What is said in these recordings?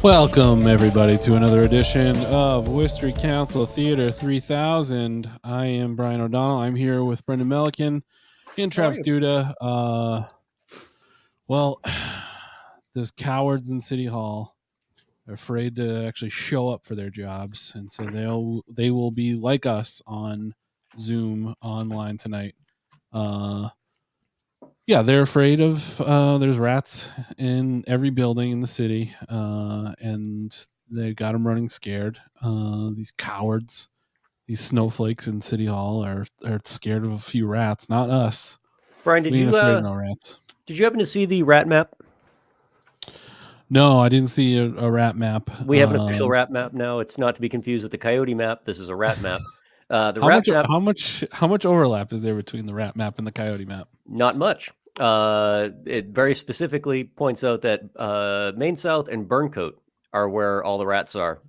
Welcome, everybody, to another edition of Worcester City Council Theater 3000. I am Bryan O'Donnell. I'm here with Brendan Melican and Travis Duda. Well, there's cowards in City Hall. They're afraid to actually show up for their jobs, and so they will be like us on Zoom online tonight. Yeah, they're afraid of there's rats in every building in the city, and they got them running scared. These cowards, these snowflakes in City Hall are scared of a few rats, not us. Brian, we ain't afraid of no rats. Did you happen to see the rat map? No, I didn't see a rat map. We have an official rat map now. It's not to be confused with the coyote map. This is a rat map. How much overlap is there between the rat map and the coyote map? Not much. It very specifically points out that Main South and Burncoat are where all the rats are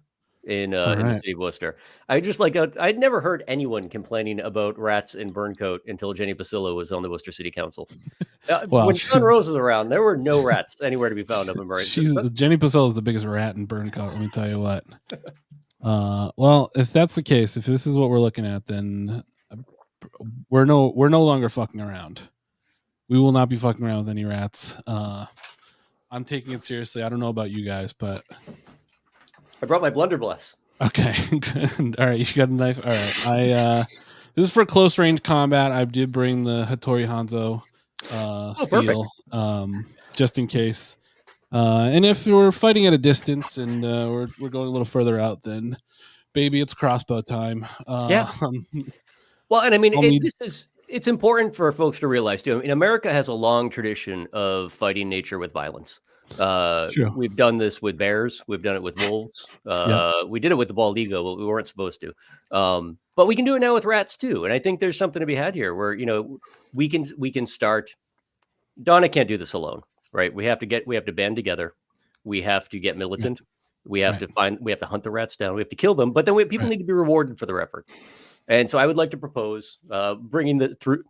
in the city of Worcester. I'd never heard anyone complaining about rats in Burncoat until Jenny Pasillo was on the Worcester City Council. When Shaun Rose was around, there were no rats anywhere to be found up in Burncoat. Jenny Pasillo is the biggest rat in Burncoat, let me tell you what. Well, if that's the case, if this is what we're looking at, then we're no longer fucking around. We will not be fucking around with any rats. I'm taking it seriously. I don't know about you guys, but I brought my blunderbuss. Okay, good. All right, you got a knife. All right, this is for close range combat. I did bring the Hattori Hanzo steel, just in case. And if we're fighting at a distance and we're going a little further out, then baby, it's crossbow time. Yeah. Well, and I mean, it's important for folks to realize too. I mean, America has a long tradition of fighting nature with violence. We've done this with bears. We've done it with wolves. We did it with the bald eagle, but we weren't supposed to. But we can do it now with rats too. And I think there's something to be had here where, we can start. Donna can't do this alone, right? We have to band together. We have to get militant. We have to hunt the rats down. We have to kill them, but then people need to be rewarded for their effort. And so I would like to propose bringing through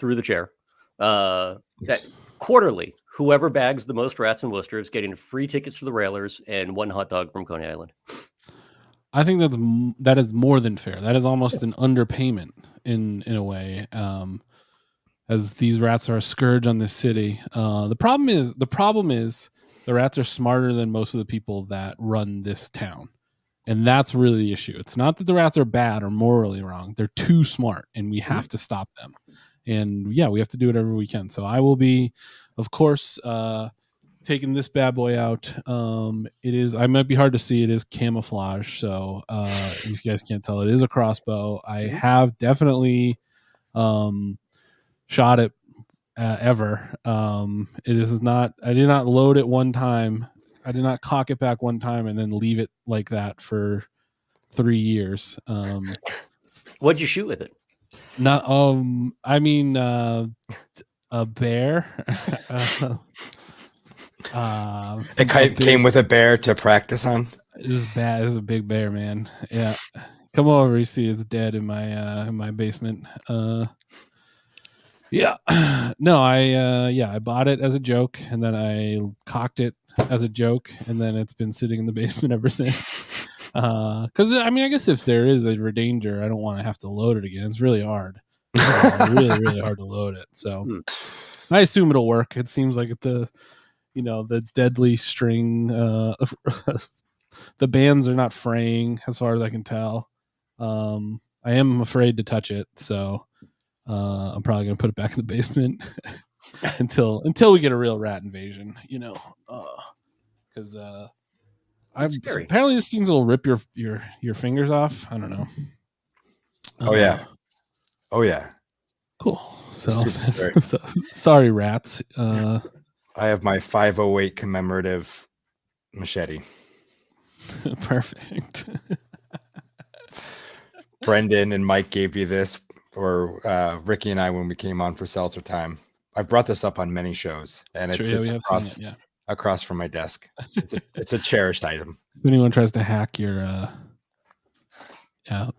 the chair that quarterly, whoever bags the most rats in Worcester is getting free tickets to the Railers and one hot dog from Coney Island. I think that is more than fair. That is almost an underpayment in a way, as these rats are a scourge on this city. The problem is the rats are smarter than most of the people that run this town. And that's really the issue. It's not that the rats are bad or morally wrong. They're too smart, and we have to stop them. And yeah, we have to do whatever we can. So I will be, of course, taking this bad boy out. I might be hard to see. It is camouflage. So if you guys can't tell, it is a crossbow. I have definitely shot it ever. It is not, I did not load it one time. I did not cock it back one time and then leave it like that for 3 years. What'd you shoot with it? Not, I mean, a bear. It came with a bear to practice on. It was bad. It was a big bear, man. Yeah, come over. You see, it's dead in my basement. Yeah, no, I bought it as a joke, and then I cocked it as a joke, and then it's been sitting in the basement ever since. Because I mean, I guess if there is a danger, I don't want to have to load it again. It's really hard, really hard to load it. So I assume it'll work. It seems like the deadly string. The bands are not fraying, as far as I can tell. I am afraid to touch it, so I'm probably gonna put it back in the basement until we get a real rat invasion. Because apparently these things will rip your fingers off. I don't know. Oh yeah. Cool. So sorry, rats. I have my 508 commemorative machete. Perfect. Brendan and Mike gave you this, or Ricky and I, when we came on for Seltzer Time. I've brought this up on many shows, and it's across from my desk. It's a cherished item. If anyone tries to hack your,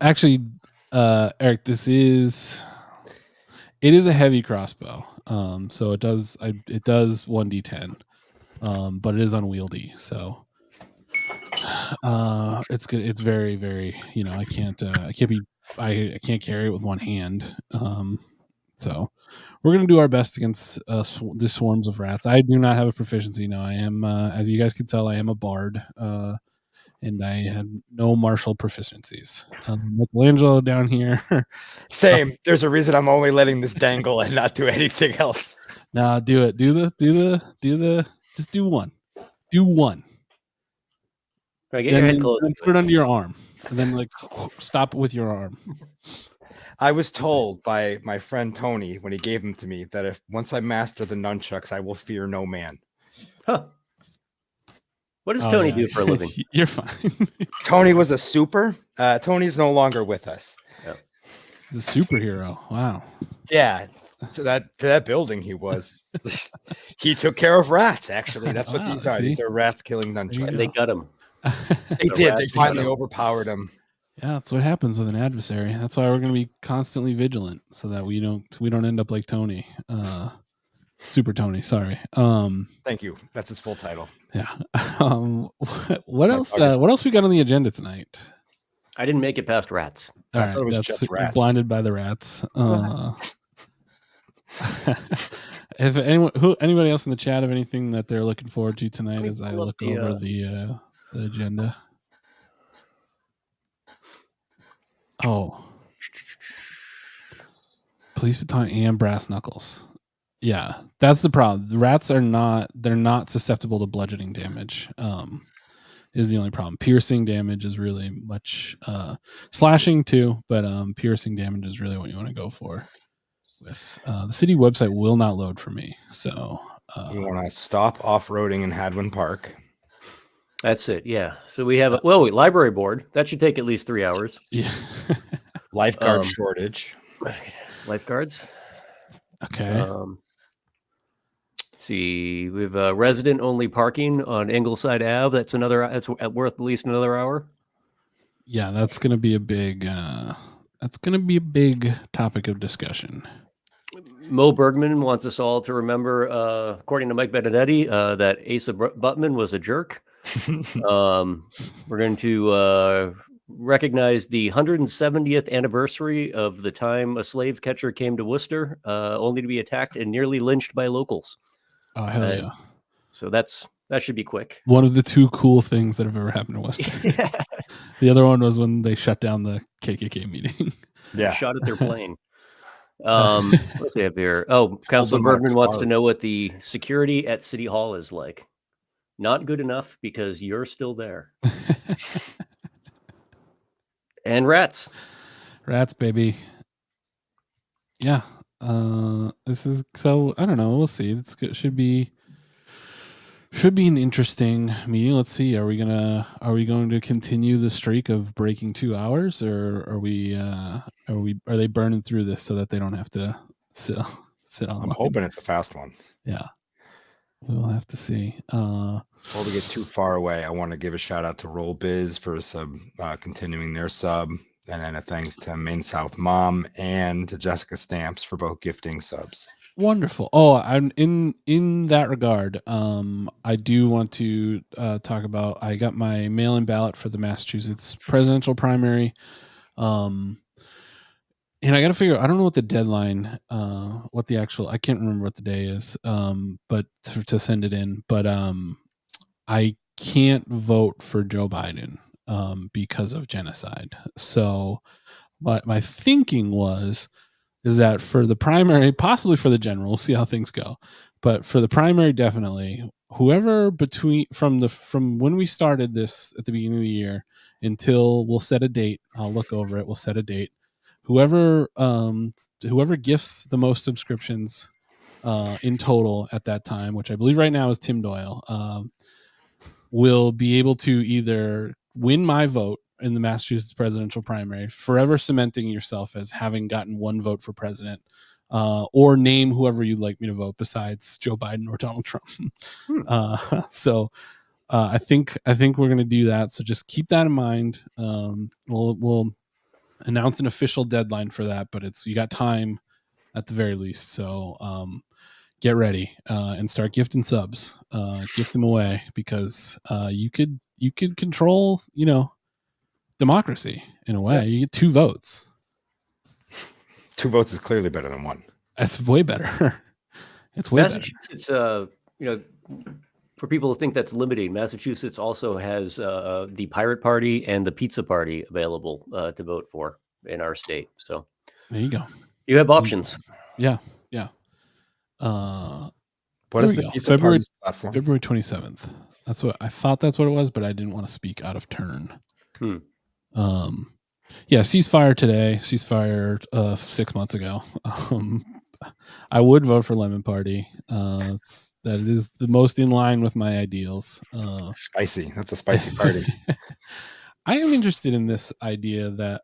actually, Eric, it is a heavy crossbow. So it does 1d10, but it is unwieldy. So It's good. It's very, very. I can't carry it with one hand. So we're gonna do our best against the swarms of rats. I do not have a proficiency. No, I am, as you guys can tell, I am a bard. And I had no martial proficiencies. Michelangelo down here. Same. There's a reason I'm only letting this dangle and not do anything else. Nah, do it. Just do one. Do one. Right, get your head closed. Put it under your arm. And then stop with your arm. I was told by my friend Tony when he gave them to me that once I master the nunchucks, I will fear no man. Huh. What does Tony do for a living? You're fine. Tony was a super. Tony's no longer with us. Yep. He's a superhero. Wow. Yeah. To that building he was. He took care of rats, actually. That's what these are. See? These are rats killing nunchucks. And they got him. They did. They finally overpowered him. Yeah, that's what happens with an adversary. That's why we're going to be constantly vigilant so that we don't end up like Tony. Super Tony, sorry. Thank you. That's his full title. Yeah. What else? What else we got on the agenda tonight? I didn't make it past rats. I thought it was just rats. Blinded by the rats. If anybody else in the chat have anything that they're looking forward to tonight as I look over the agenda? Oh, police baton and brass knuckles. Yeah, that's the problem. The rats they're not susceptible to bludgeoning damage. Is the only problem. Piercing damage is really much slashing too, but piercing damage is really what you want to go for. With the city website will not load for me, so you want to stop off-roading in Hadwen Park. That's it. Yeah. So we have library board that should take at least 3 hours. Yeah. Lifeguard shortage. Lifeguards. Okay. See, we have resident only parking on Ingleside Ave. That's worth at least another hour. Yeah, that's going to be a big topic of discussion. Mo Bergman wants us all to remember, according to Mike Benedetti, that Asa Buttman was a jerk. We're going to recognize the 170th anniversary of the time a slave catcher came to Worcester, only to be attacked and nearly lynched by locals. Oh, hell yeah. So that should be quick. One of the two cool things that have ever happened to Worcester. Yeah. The other one was when they shut down the KKK meeting. Yeah. Shot at their plane. What do we have here? Oh, Councilor Bergman wants to know what the security at City Hall is like. Not good enough because you're still there. And rats. Rats, baby. Yeah. This is so I don't know. We'll see. It should be an interesting meeting. Let's see. Are we going to continue the streak of breaking 2 hours, or are they burning through this so that they don't have to sit on? I'm hoping it's a fast one. Yeah. We'll have to see. Before we get too far away, I want to give a shout out to Roll Biz for continuing their sub, and then a thanks to Main South Mom and to Jessica Stamps for both gifting subs. Wonderful. Oh, I'm in that regard. I do want to talk about. I got my mail-in ballot for the Massachusetts presidential primary. And I got to figure. I don't know what the deadline. I can't remember what the day is. But to send it in. But I can't vote for Joe Biden because of genocide. So, what my thinking is that for the primary, possibly for the general, we'll see how things go. But for the primary, definitely, whoever from when we started this at the beginning of the year until we'll set a date. I'll look over it. We'll set a date. Whoever gifts the most subscriptions in total at that time, which I believe right now is Tim Doyle, will be able to either win my vote in the Massachusetts presidential primary, forever cementing yourself as having gotten one vote for president, or name whoever you'd like me to vote besides Joe Biden or Donald Trump. So I think we're going to do that. So just keep that in mind. We'll announce an official deadline for that, but you got time at the very least. So get ready and start gifting subs. Gift them away because you could you could control, democracy in a way. Yeah. You get 2 votes. 2 votes is clearly better than 1. That's way better. It's way Massachusetts, better. For people who think that's limiting, Massachusetts also has the Pirate Party and the Pizza Party available to vote for in our state. So there you go. You have options. Yeah. What is the Pizza Party's platform? February 27th. That's what I thought. That's what it was, but I didn't want to speak out of turn. Ceasefire today. Ceasefire 6 months ago. I would vote for Lemon Party. That is the most in line with my ideals. Spicy. That's a spicy party. I am interested in this idea that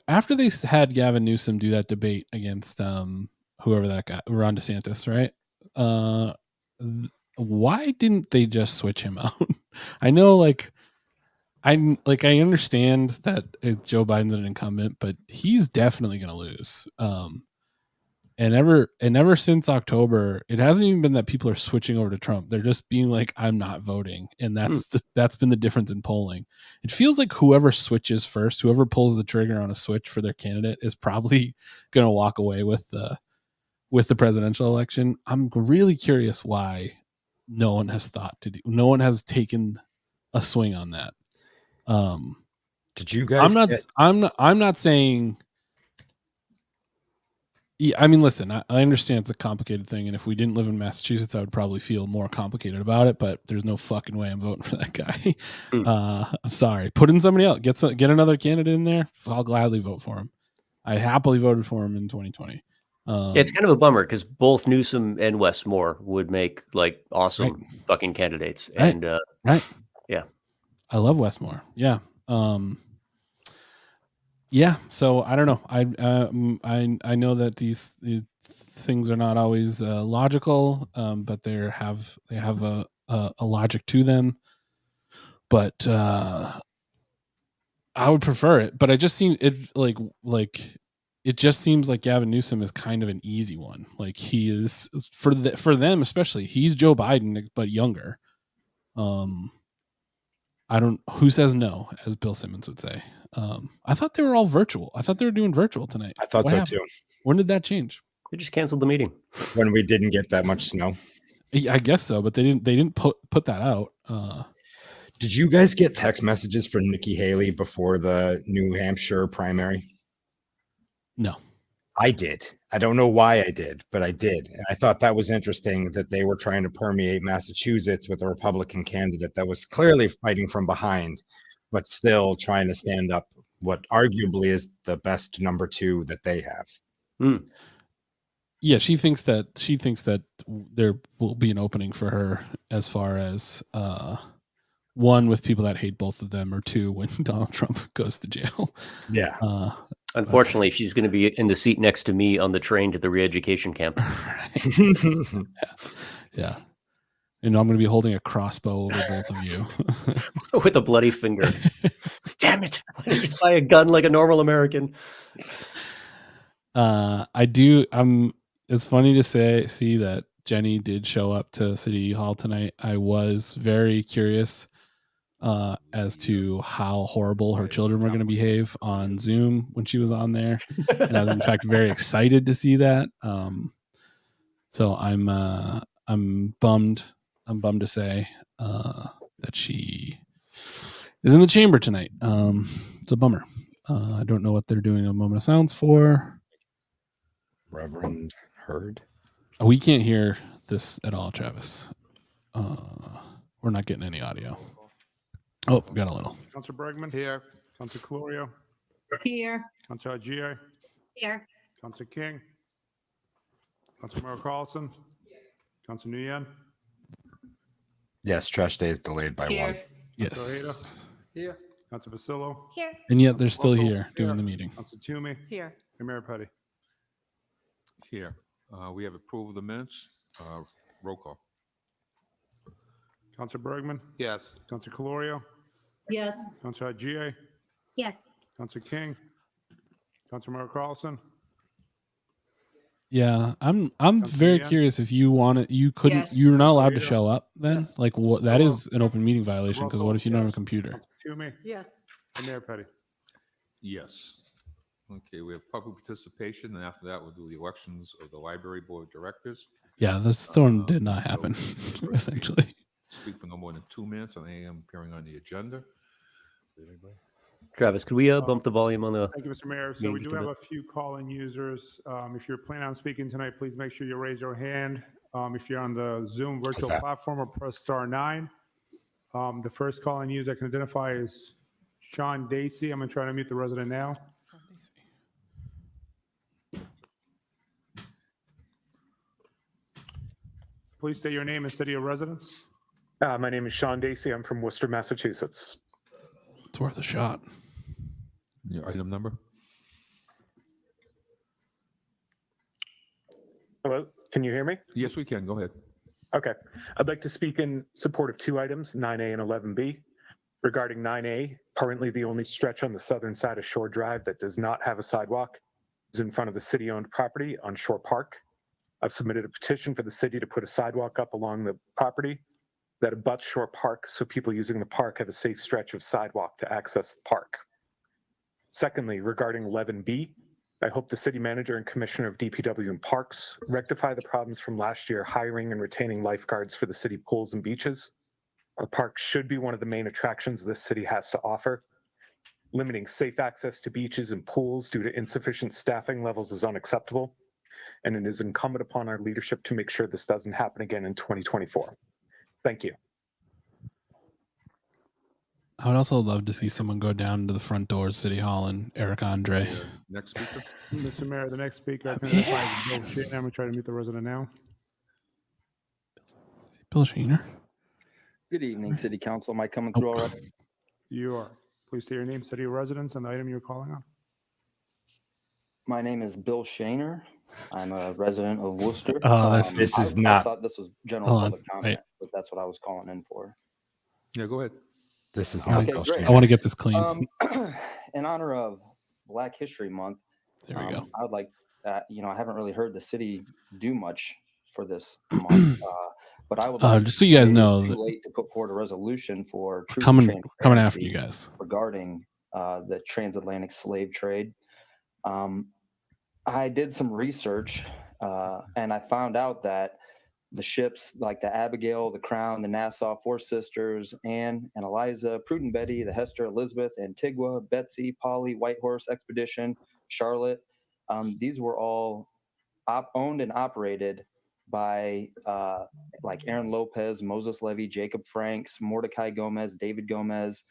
after they had Gavin Newsom do that debate against whoever that guy, Ron DeSantis, right? Why didn't they just switch him out? I know, I understand that Joe Biden's an incumbent, but he's definitely going to lose. And ever since October, it hasn't even been that people are switching over to Trump. They're just being like, I'm not voting. And that's been the difference in polling. It feels like whoever switches first, whoever pulls the trigger on a switch for their candidate is probably going to walk away with the presidential election. I'm really curious why no one has taken a swing on that. Did you guys? I'm not saying. Yeah, I mean, listen, I understand it's a complicated thing, and if we didn't live in Massachusetts, I would probably feel more complicated about it. But there's no fucking way I'm voting for that guy. I'm sorry. Put in somebody else. Get another candidate in there. I'll gladly vote for him. I happily voted for him in 2020. It's kind of a bummer because both Newsom and Westmore would make awesome fucking candidates. Right. And yeah, I love Westmore. Yeah. So I don't know. I know that these things are not always logical, but they have a logic to them. But I would prefer it. But I just seem it it just seems like Gavin Newsom is kind of an easy one. Like he is for them especially. He's Joe Biden but younger. Who says no, as Bill Simmons would say. I thought they were all virtual. I thought they were doing virtual tonight. I thought so too. When did that change? They just canceled the meeting when we didn't get that much snow. I guess so, but they didn't put that out. Did you guys get text messages from Nikki Haley before the New Hampshire primary? No. I did. I don't know why I did, but I did. And I thought that was interesting that they were trying to permeate Massachusetts with a Republican candidate that was clearly fighting from behind, but still trying to stand up what arguably is the best number 2 that they have. Yeah, she thinks that there will be an opening for her as far as 1 with people that hate both of them, or 2 when Donald Trump goes to jail. Yeah. Unfortunately, she's going to be in the seat next to me on the train to the re-education camp. Yeah. And I'm going to be holding a crossbow over both of you. With a bloody finger. Damn it. Why did you spy a gun like a normal American? It's funny to see that Jenny did show up to City Hall tonight. I was very curious as to how horrible her children were going to behave on Zoom when she was on there. And I was in fact very excited to see that. So I'm bummed. I'm bummed to say that she is in the chamber tonight. It's a bummer. I don't know what they're doing a moment of silence for. Reverend Hurd. We can't hear this at all, Travis. We're not getting any audio. Oh, got a little. Councilor Bergman. Here. Councilor Colorio. Here. Councilor Haxhiaj. Here. Councilor King. Councilor Carlson. Councilor Nguyen. Yes, trash day is delayed by Here. 1. Yes. Here. Councilor Basillo. Here. And yet they're still here doing the meeting. Councilor Toomey. Here. And Mayor Petty. Here. We have approved of the minutes. Roll call. Councilor Bergman. Yes. Councilor Colorio. Yes. Councilor Haxhiaj. Yes. Councilor King. Councilor Carlson. Yeah, I'm very curious if you want it. You couldn't. Yes. You're not allowed to show up then. Yes. Like what? That is an open meeting violation. Because what if you don't have a computer? Toomey. Yes. And Mayor Petty. Yes. Okay, we have public participation, and after that, we'll do the elections of the library board of directors. Yeah, this one did not happen. Essentially, speak for no more than 2 minutes on AM appearing on the agenda. Anybody? Travis, could we bump the volume on the? Thank you, Mr. Mayor. So we do have a few call-in users. If you're planning on speaking tonight, please make sure you raise your hand. If you're on the Zoom virtual platform, or press *9. The first call-in user I can identify is Shaun Dacey. I'm going to try to mute the resident now. Please state your name and city of residence. My name is Shaun Dacey. I'm from Worcester, Massachusetts. it's worth a shot. Your item number? Hello, can you hear me? Yes, we can. Go ahead. Okay. I'd like to speak in support of 2 items, 9A and 11B. Regarding 9A, currently the only stretch on the southern side of Shore Drive that does not have a sidewalk is in front of the city-owned property on Shore Park. I've submitted a petition for the city to put a sidewalk up along the property that abuts Shore Park so people using the park have a safe stretch of sidewalk to access the park. Secondly, regarding 11B, I hope the city manager and commissioner of DPW and parks rectify the problems from last year hiring and retaining lifeguards for the city pools and beaches. Our park should be one of the main attractions this city has to offer. Limiting safe access to beaches and pools due to insufficient staffing levels is unacceptable, and it is incumbent upon our leadership to make sure this doesn't happen again in 2024. Thank you. I would also love to see someone go down to the front door of City Hall and Eric Andre. Next speaker. Mr. Mayor, the next speaker I can identify is Bill Shaner. I'm going to try to mute the resident now. Bill Shaner. Good evening, City Council. Am I coming through all right? You are. Please state your name, city of residence, and the item you're calling on. My name is Bill Shaner. I'm a resident of Worcester. This is I not. thought this was general Hold on, public comment, but that's what I was calling in for. Yeah, go ahead. This is not. Okay, Bill great. Shaner. I want to get this clean. In honor of Black History Month, There we go. I would like, I haven't really heard the city do much for this month, but I would like Just so you guys know, it's too late to put forward a resolution for truth coming and after transparency you guys. regarding the transatlantic slave trade. I did some research and I found out that the ships like the Abigail, the Crown, the Nassau, Four Sisters, Anne and Eliza, Prudent Betty, the Hester, Elizabeth, Antigua, Betsy, Polly, White Horse Expedition, Charlotte. These were all owned and operated by like Aaron Lopez, Moses Levy, Jacob Franks, Mordecai Gomez, David Gomez,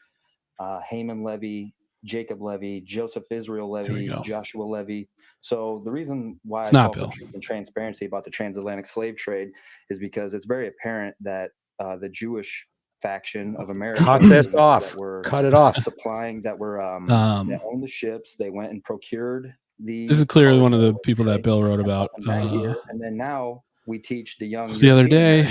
Haman Levy, Jacob Levy, Joseph Israel Levy, Joshua Levy. So the reason why I call for truth and transparency about the transatlantic slave trade is because it's very apparent that the Jewish faction of America cut this off. Cut it off. Supplying that were that owned the ships. They went and procured the. This is clearly one of the people that Bill wrote about. And then now we teach the young. The other day,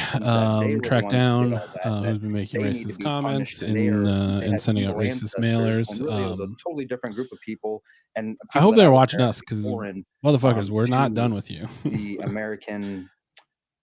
tracked down who's been making racist comments and sending out racist mailers. Really, it was a totally different group of people. And I hope they're watching us because motherfuckers, we're not done with you. The American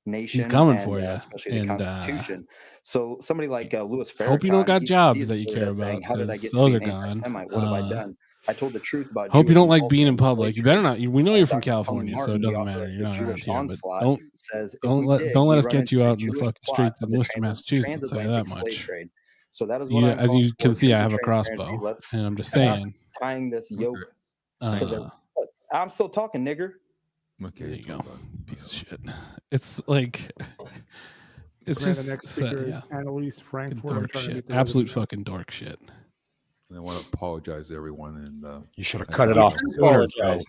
nation. He's coming for you, especially the Constitution. So somebody like Louis Farrakhan. Hope you don't got jobs that you care about because those are gone. What have I done? I told the truth about. Hope you don't like being in public. You better not. We know you're from California, so it doesn't matter. You're not around here. But don't let us get you out in the fucking streets of Worcester, Massachusetts. I'll tell you that much. So that is what as you can see, I have a crossbow, and I'm just saying. Tying this yoke. I'm still talking, nigger. Okay, there you go. Piece of shit. It's like it's just the next speaker, Annalise Frankfurt. Dork shit. Absolute fucking dork shit. And I want to apologize to everyone. And you should have cut it off sooner, guys.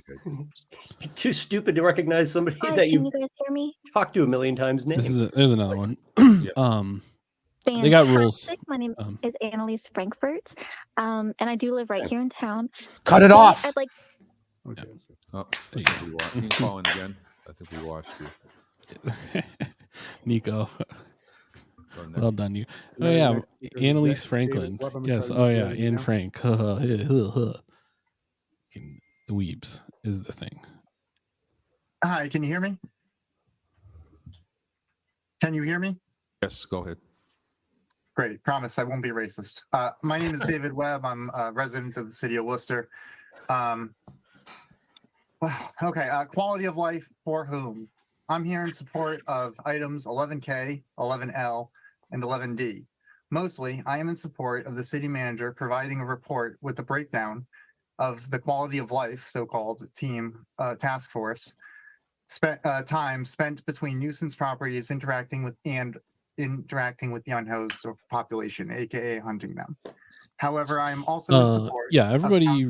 Too stupid to recognize somebody that you guys hear me? Talked to a million times. There's another one. Fantastic. They got rules. My name is Annalise Frankfurt, and I do live right here in town. Cut it off. I'd like. Okay. Oh, you can call in again. I think we watched you. Nico. Well done, you. Oh yeah, Annalise Franklin. Yes. Oh yeah, Anne Frank. Dweebs is the thing. Hi, can you hear me? Can you hear me? Yes, go ahead. Great, promise I won't be racist. My name is David Webb. I'm a resident of the city of Worcester. Quality of life for whom? I'm here in support of items 11K, 11L, and 11D. Mostly, I am in support of the city manager providing a report with a breakdown of the quality of life, so-called team task force, time spent between nuisance properties interacting with the unhoused population, aka hunting them. However, I am also in support. Everybody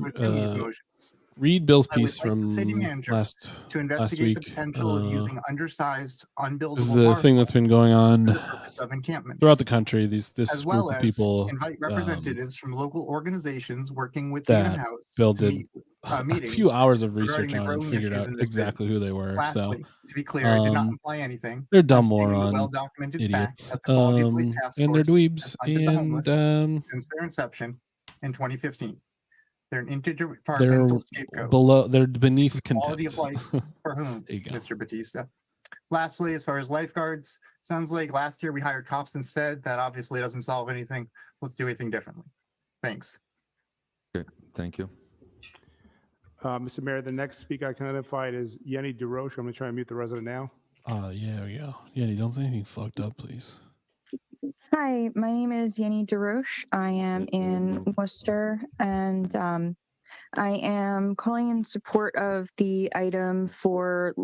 read Bill's piece from last week. The potential of using undersized, unbuildable. This is the thing that's been going on throughout the country. This group of people invite representatives from local organizations working with that the unhoused Bill did a few hours of research on and figured out exactly who they were. Lastly, to be clear, I did not imply anything. They're dumb moron idiots, and they're dweebs, and since their inception in 2015. They're an interdepartmental scapegoat. They're beneath contempt. Quality of life for whom, Mr. Batista? Lastly, as far as lifeguards, sounds like last year we hired cops instead. That obviously doesn't solve anything. Let's do anything differently. Thanks. Okay, thank you. Mr. Mayor, the next speaker I can identify is Yenny DeRoche. I'm going to try and mute the resident now. Yeah, we go. Yenny, don't say anything fucked up, please. Hi, my name is Yenny DeRoche. I am in Worcester, and I am calling in support of the item for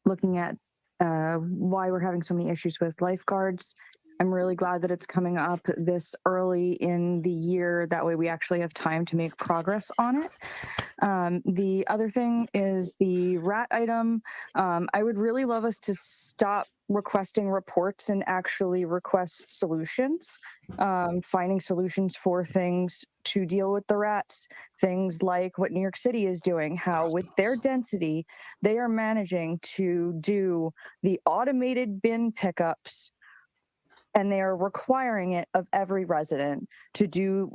looking at why we're having so many issues with lifeguards. I'm really glad that it's coming up this early in the year. That way we actually have time to make progress on it. The other thing is the rat item. I would really love us to stop requesting reports and actually request solutions, finding solutions for things to deal with the rats, things like what New York City is doing, how with their density, they are managing to do the automated bin pickups, and they are requiring it of every resident to do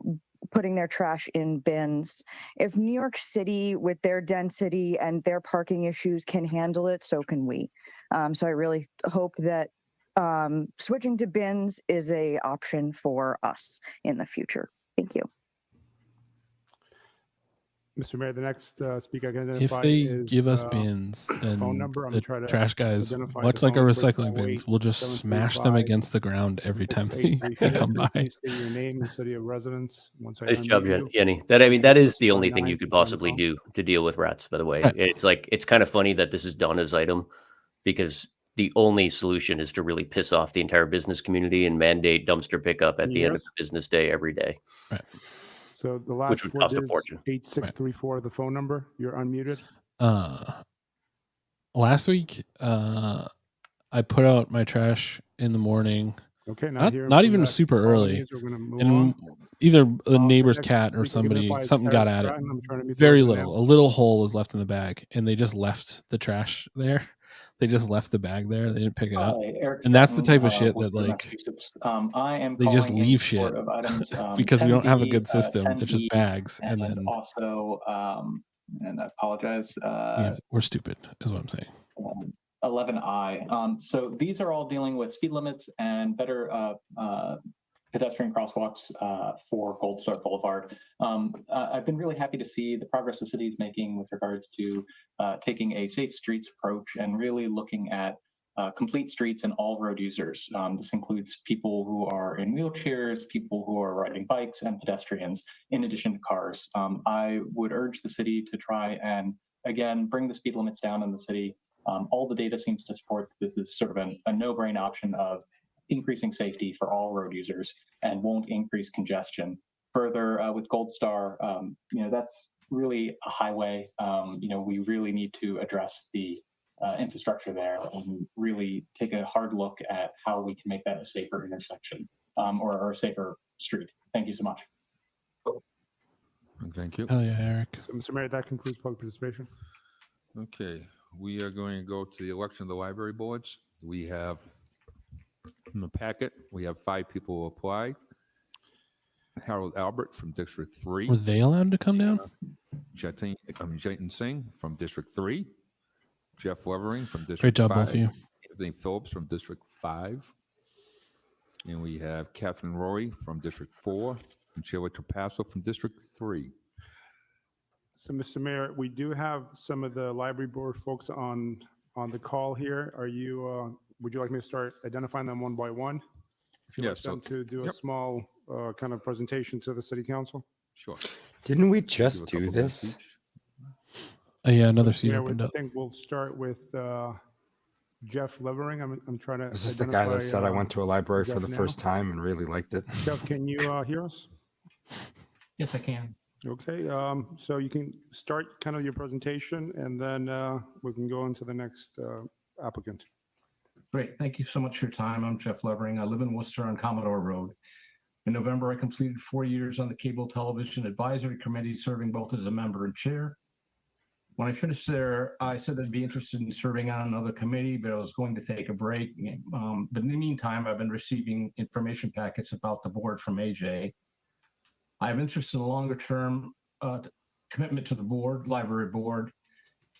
putting their trash in bins. If New York City with their density and their parking issues can handle it, so can we. So I really hope that switching to bins is an option for us in the future. Thank you. Mr. Mayor, the next speaker I can identify if they give us bins, then the trash guys, much like our recycling bins, will just smash them against the ground every time they come by. State your name and city of residence. Nice job, Yenny. That is the only thing you could possibly do to deal with rats, by the way. Right. It's kind of funny that this is Donna's item, because the only solution is to really piss off the entire business community and mandate dumpster pickup at the end of the business day every day. Right. So the last which would cost a fortune. 8634, the phone number. You're unmuted. Last week, I put out my trash in the morning. Okay, not even super early. And either a neighbor's cat or something got at it. Very little. A little hole was left in the bag, and they just left the trash there. They just left the bag there. They didn't pick it up. And that's the type of shit that they just leave shit because we don't have a good system. It's just bags. And then also, and I apologize. We're stupid is what I'm saying. 11I. So these are all dealing with speed limits and better pedestrian crosswalks for Gold Star Boulevard. I've been really happy to see the progress the city is making with regards to taking a safe streets approach and really looking at complete streets and all road users. This includes people who are in wheelchairs, people who are riding bikes, and pedestrians, in addition to cars. I would urge the city to try and, again, bring the speed limits down in the city. All the data seems to support this is sort of a no-brain option of increasing safety for all road users and won't increase congestion. Further, with Gold Star, that's really a highway. We really need to address the infrastructure there and really take a hard look at how we can make that a safer intersection or a safer street. Thank you so much. Thank you. Oh yeah, Eric. So, Mr. Mayor, that concludes public participation. Okay, we are going to go to the election of the library boards. We have in the packet, we have 5 people who applied. Harold Albert from District 3. Were they allowed to come down? Jatin Singh from District 3. Jeff Levering from District 5. Great job, both of you. Anthony Phillips from District 5. And we have Catherine Rory from District 4 and Sheila Trapasso from District 3. So, Mr. Mayor, we do have some of the library board folks on the call here. Are you? Would you like me to start identifying them one by one? If you'd like them to do a small kind of presentation to the city council. Sure. Didn't we just do this? Yeah, another seat opened I up. think we'll start with Jeff Levering. I'm trying to. Is this the guy that said I went to a library for the first time and really liked it? Jeff, can you hear us? Yes, I can. Okay, so you can start kind of your presentation, and then we can go into the next applicant. Great. Thank you so much for your time. I'm Jeff Levering. I live in Worcester on Commodore Road. In November, I completed 4 years on the Cable Television Advisory Committee, serving both as a member and chair. When I finished there, I said I'd be interested in serving on another committee, but I was going to take a break. But in the meantime, I've been receiving information packets about the board from AJ. I have interest in a longer-term commitment to the board, library board,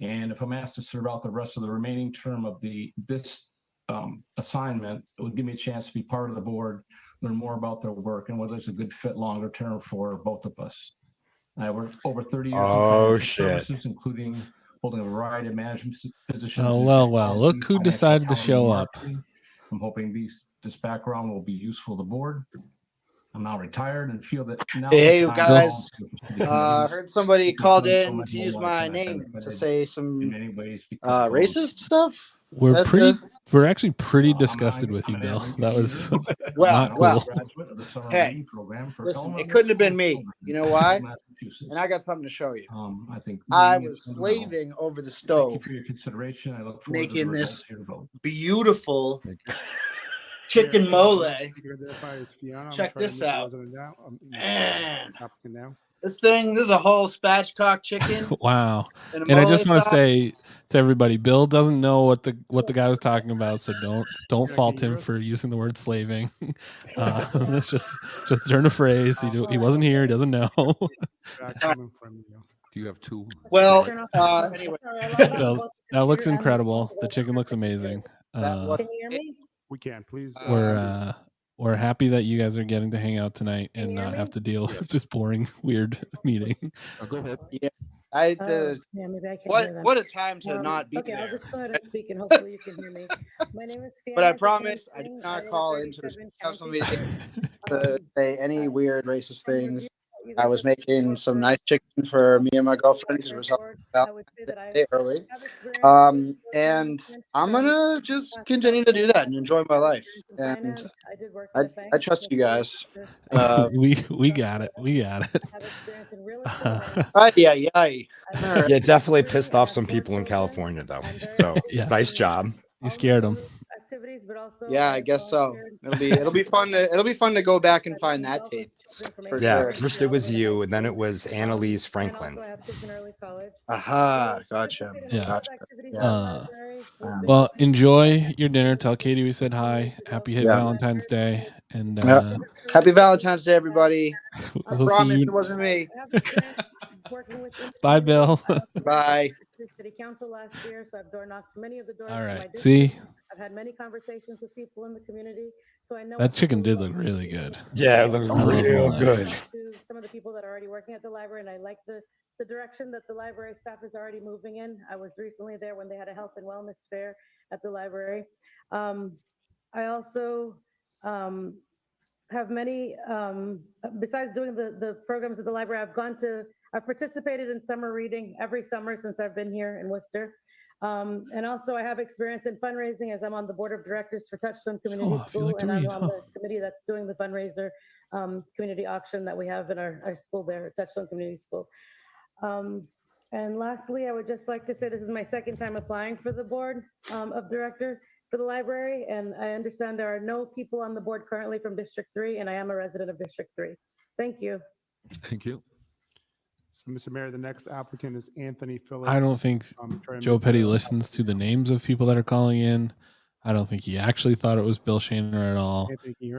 and if I'm asked to serve out the rest of the remaining term of this assignment, it would give me a chance to be part of the board, learn more about their work, and whether it's a good fit longer term for both of us. I worked over 30 years in financial services, including holding a variety of management positions. Oh, well. Look who decided to show up. I'm hoping this background will be useful to the board. I'm now retired and feel that now. Hey, guys. Heard somebody called in to use my name to say some racist stuff. We're actually pretty disgusted with you, Bill. That was not cool. Hey, listen, it couldn't have been me. You know why? And I got something to show you. I was slaving over the stove, making this beautiful chicken mole. Check this out. Man. This is a whole spatchcock chicken. Wow. And I just want to say to everybody, Bill doesn't know what the guy was talking about, so don't fault him for using the word slaving. It's just turn a phrase. He wasn't here, he doesn't know. Do you have two? Well, anyway. That looks incredible. The chicken looks amazing. Can you hear me? We can, please. We're happy that you guys are getting to hang out tonight and not have to deal with this boring, weird meeting. Go ahead. Yeah, maybe I can what a time to not be there. I'll just go ahead and speak, and hopefully you can hear me. My name is Fiona. But I promise I did not call into this council meeting to say any weird racist things. I was making some nice chicken for me and my girlfriend because we're talking about it early. And I'm gonna just continue to do that and enjoy my life. And I trust you guys. We got it. We got it. Yeah, definitely pissed off some people in California though. So nice job. You scared them. Yeah, I guess so. It'll be fun to go back and find that tape. Yeah, first it was you, and then it was Annalise Franklin. Aha, gotcha. Yeah. Gotcha. Well, enjoy your dinner. Tell Katie we said hi. Happy Valentine's Day, and happy Valentine's Day, everybody. I we'll promise see you. it wasn't me. Bye, Bill. Bye. City Council last year, so I've door knocked many of the doors. All in right. my district. See? I've had many conversations with people in the community, so I know That chicken did look really good. Yeah, it looked real good. To some of the people that are already working at the library, and I like the direction that the library staff is already moving in. I was recently there when they had a health and wellness fair at the library. I also have many, besides doing the programs at the library, I've participated in summer reading every summer since I've been here in Worcester. And also I have experience in fundraising as I'm on the board of directors for Touchstone Community School, and I'm on the committee that's doing the fundraiser community auction that we have in our school there, Touchstone Community School. And lastly, I would just like to say this is my second time applying for the board of director for the library, and I understand there are no people on the board currently from District 3, and I am a resident of District 3. Thank you. Thank you. So, Mr. Mayor, the next applicant is Anthony Phillips. I don't think Joe Petty listens to the names of people that are calling in. I don't think he actually thought it was Bill Shaner at all.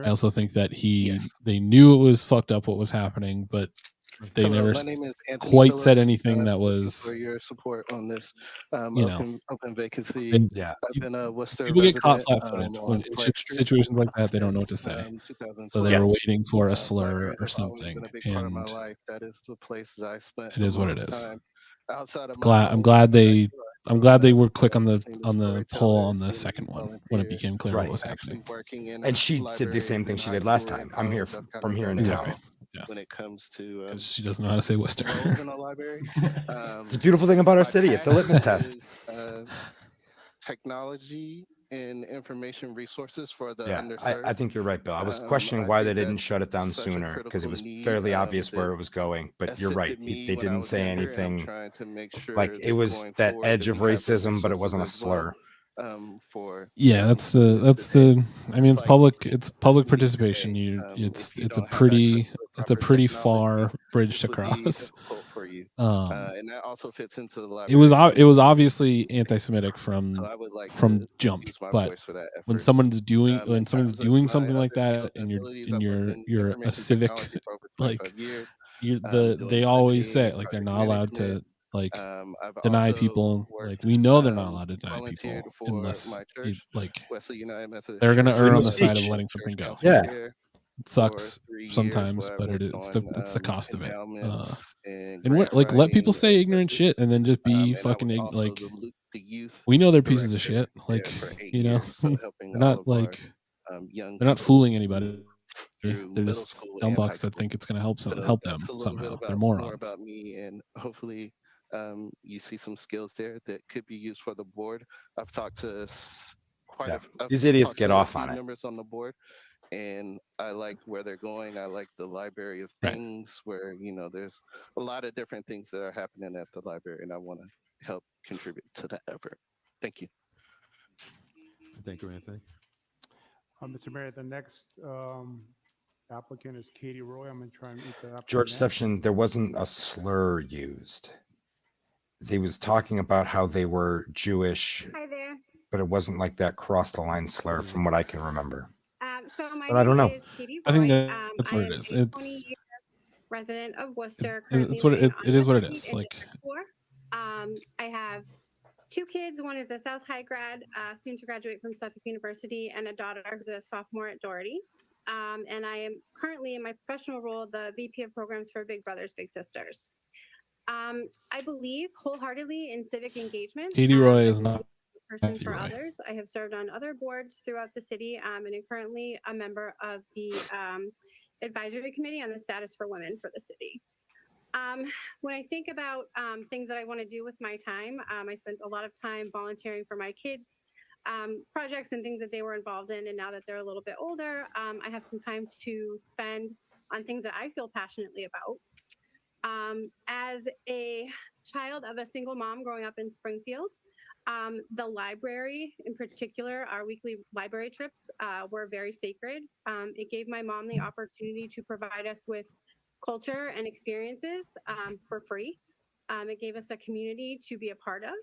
I also think that they knew it was fucked up what was happening, but they never quite said anything that was for your support on this open vacancy. And I've been a Worcester people get caught resident, flat-footed on when Flight Street situations like that. They don't know what to since, say, so 2012. they were waiting for a slur Libraries or have always something. been a big part of my And life. That is the place that I spent it the is what it most is. time outside of my Glad I'm home. glad they I'm glad they were quick on the Listening to poll on storytellers, the being a second one when it volunteer, became clear what was actually happening. working in And she said the same libraries thing in she high did last school and time. I'm here college. I've from kind here of in done town. it when it comes to Because she doesn't know how to say Worcester. roles in a library. It's a beautiful thing about our My city. It's a litmus passion test. is, technology and information resources for the Yeah, underserved. I think you're right, Bill. I was I questioning why they think didn't that's shut it down such a sooner because it critical was need fairly obvious that where it was going. But you're right. assisted me They when I didn't was say younger, and I'm anything. trying to make sure Like it that was going that forward edge that of we have the racism, but it resources wasn't a as well, slur. for Yeah, them that's to the participate. I mean it's Like public this public week participation. today, It's if you it's a don't have access pretty to the it's a proper pretty technology, far bridge this to would be cross. difficult for you. Um And that also fits into the it was library. it was obviously anti-Semitic So from I would like to jump, use my but voice for that when effort. someone's In terms of my something like other skills that and and abilities, I've worked in you're a information civic technology for over like 25 years, they doing always budgeting say and like they're project not allowed management. to like I've deny also people. Like worked, we know they're not allowed to deny volunteered people for unless my it, church, like Wesley United Methodist they're going to Church, err Freedom on of the side of speech. letting church something go. council Yeah. chair It for sucks 3 years, sometimes, where I but worked it's on the cost of it. endowments and And what grant like let people writing say and ignorant budget. shit and then just be And I was fucking also like the youth we know they're pieces of director shit. Like there for 8 you know years, so they're helping all not of our like young they're not people fooling anybody. through They're middle just school dumb and high fucks that school. think it's going to help So help that's them a little bit somehow. They're about more morons. about me, and hopefully you see some skills there that could be used for the board. I've talked to I've These idiots talked get to a off few on it. members on the board, and I like where they're going. I like the library of Right. things where there's a lot of different things that are happening at the library, and I want to help contribute to that effort. Thank you. Thank you, Anthony. Mr. Mayor, the next applicant is Katie Roy. I'm going to try and meet the applicant. George next. Seption, there wasn't a slur used. He was talking about how they were Jewish. Hi there. But it wasn't like that cross the line slur from what I can remember. So my But I don't name know. is Katie I think Roy. that's I what am it is. a It's 20-year resident of Worcester, currently it's what living it on is what it West Street is. in Like District 4. I have 2 kids. One is a South High grad, soon to graduate from Suffolk University, and a daughter who's a sophomore at Doherty. And I am currently in my professional role, the VP of Programs for Big Brothers Big Sisters. I believe wholeheartedly in civic engagement. Katie Roy is not Person Matthew for Roy. others. I have served on other boards throughout the city, and am currently a member of the advisory committee on the status for women for the city. When I think about things that I want to do with my time, I spent a lot of time volunteering for my kids, projects and things that they were involved in. And now that they're a little bit older, I have some time to spend on things that I feel passionately about. As a child of a single mom growing up in Springfield, the library in particular, our weekly library trips were very sacred. It gave my mom the opportunity to provide us with culture and experiences for free. It gave us a community to be a part of.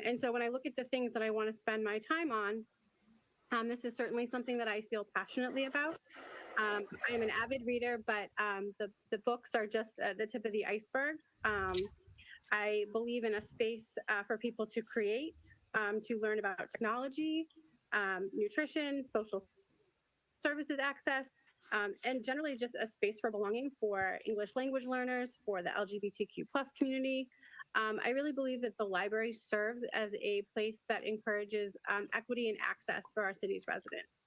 And so when I look at the things that I want to spend my time on, this is certainly something that I feel passionately about. I am an avid reader, but the books are just the tip of the iceberg. I believe in a space for people to create, to learn about technology, nutrition, social services access, and generally just a space for belonging for English language learners, for the LGBTQ+ community. I really believe that the library serves as a place that encourages equity and access for our city's residents.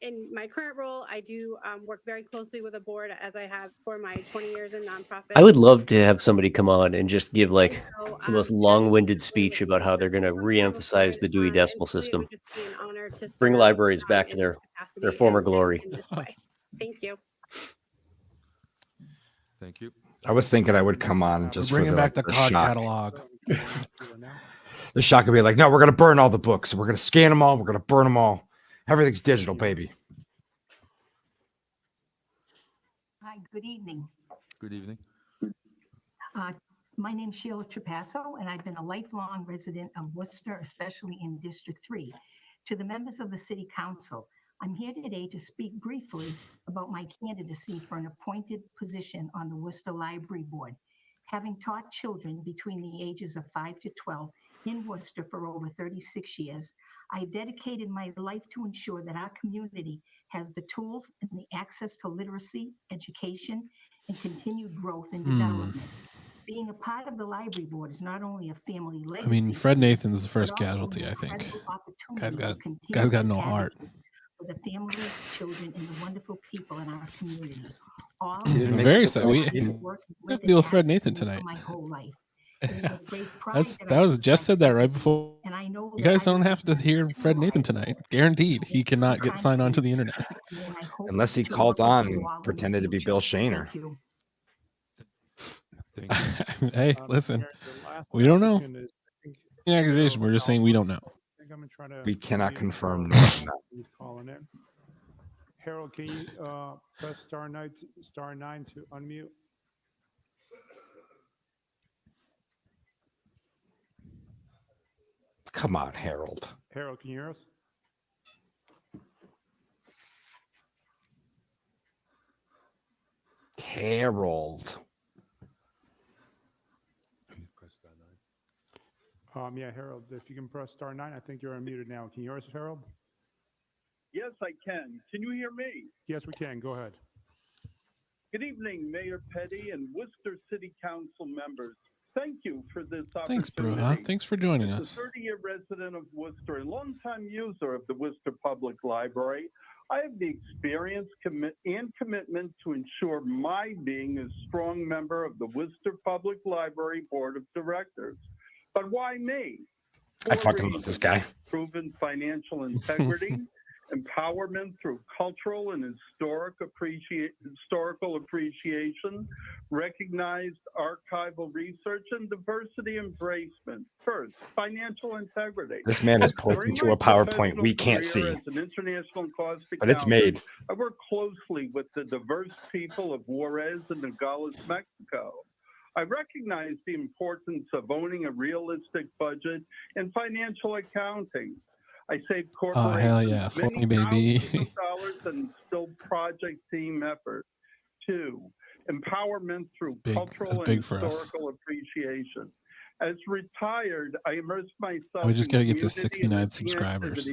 In my current role, I do work very closely with a board, as I have for my 20 years in nonprofit. I would love to have somebody come on and just give like the most long-winded speech about how they're going to re-emphasize the Dewey Decimal System. Bring libraries back to their former glory. In this way. Thank you. Thank you. I was thinking I would come on just for bringing back the COD shock. catalog. The shock would be like, no, we're going to burn all the books. We're going to scan them all. We're going to burn them all. Everything's digital, baby. Hi, good evening. Good evening. My name is Sheila Trapasso, and I've been a lifelong resident of Worcester, especially in District 3. To the members of the City Council, I'm here today to speak briefly about my candidacy for an appointed position on the Worcester Library Board. Having taught children between the ages of 5 to 12 in Worcester for over 36 years, I dedicated my life to ensure that our community has the tools and the access to literacy, education, and continued growth and development. Being a part of the library board is not only a family legacy. I mean, Fred Nathan's the first casualty, I think. Guy's got no heart. For the families, children, and the wonderful people in our community. All I'm very sad. We have to deal with Fred Nathan tonight. My whole life. That was Jess said that right before. And I know you guys don't have to hear Fred Nathan tonight. Guaranteed, he cannot get signed on to the internet unless he called on and pretended to be Bill Shaner. Hey, listen, we don't know. An accusation. We're just saying we don't know. We cannot confirm. Who's calling in? Harold, can you press *9 to unmute? Come on, Harold. Harold, can you hear us? Harold. Yeah, Harold, if you can press *9, I think you're unmuted now. Can you hear us, Harold? Yes, I can. Can you hear me? Yes, we can. Go ahead. Good evening, Mayor Petty and Worcester City Council members. Thank you for this opportunity. Thanks, Bruja. Thanks for joining us. As a 30-year resident of Worcester and longtime user of the Worcester Public Library, I have the experience and commitment to ensure my being a strong member of the Worcester Public Library Board of Directors. But why me? I fucking love this guy. Proven financial integrity, empowerment through cultural and historical appreciation, recognized archival research, and diversity embracement. First, financial integrity. This man is pointing to a PowerPoint we can't see, but it's made. I work closely with the diverse people of Juarez and Nogales, Mexico. I recognize the importance of owning a realistic budget and financial accounting. I save corporations hell yeah, funny baby. dollars and still project team effort. 2, empowerment through cultural and historical appreciation. As retired, I immerse myself we just got to get to community 69 subscribers,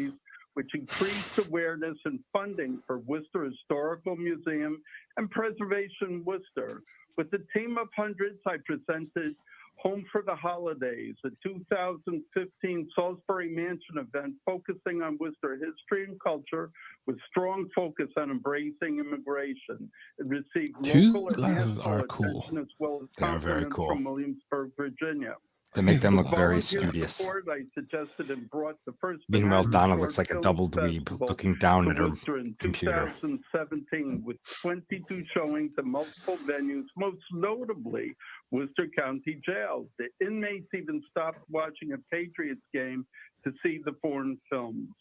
which increased awareness and funding for Worcester Historical Museum and Preservation Worcester. With a team of hundreds, I presented Home for the Holidays, a 2015 Salisbury Mansion event focusing on Worcester history and culture with strong focus on embracing immigration. It received local and national attention as well as compliments from Williamsburg, Virginia. They make them look very studious. I suggested and brought the first Meanwhile, Donna looks like a double dweeb looking down at her computer. 2017 with 22 showings in multiple venues, most notably Worcester County Jail. The inmates even stopped watching a Patriots game to see the foreign films.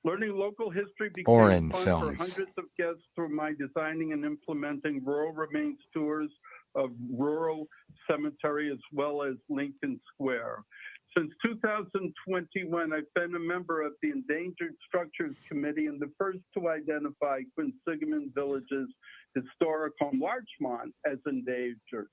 Learning local history became fun for hundreds of guests through my designing and implementing rural remains tours of rural cemetery as well as Lincoln Square. Since 2021, I've been a member of the Endangered Structures Committee and the first to identify Quinsigamond Village's historic home Larchmont as endangered.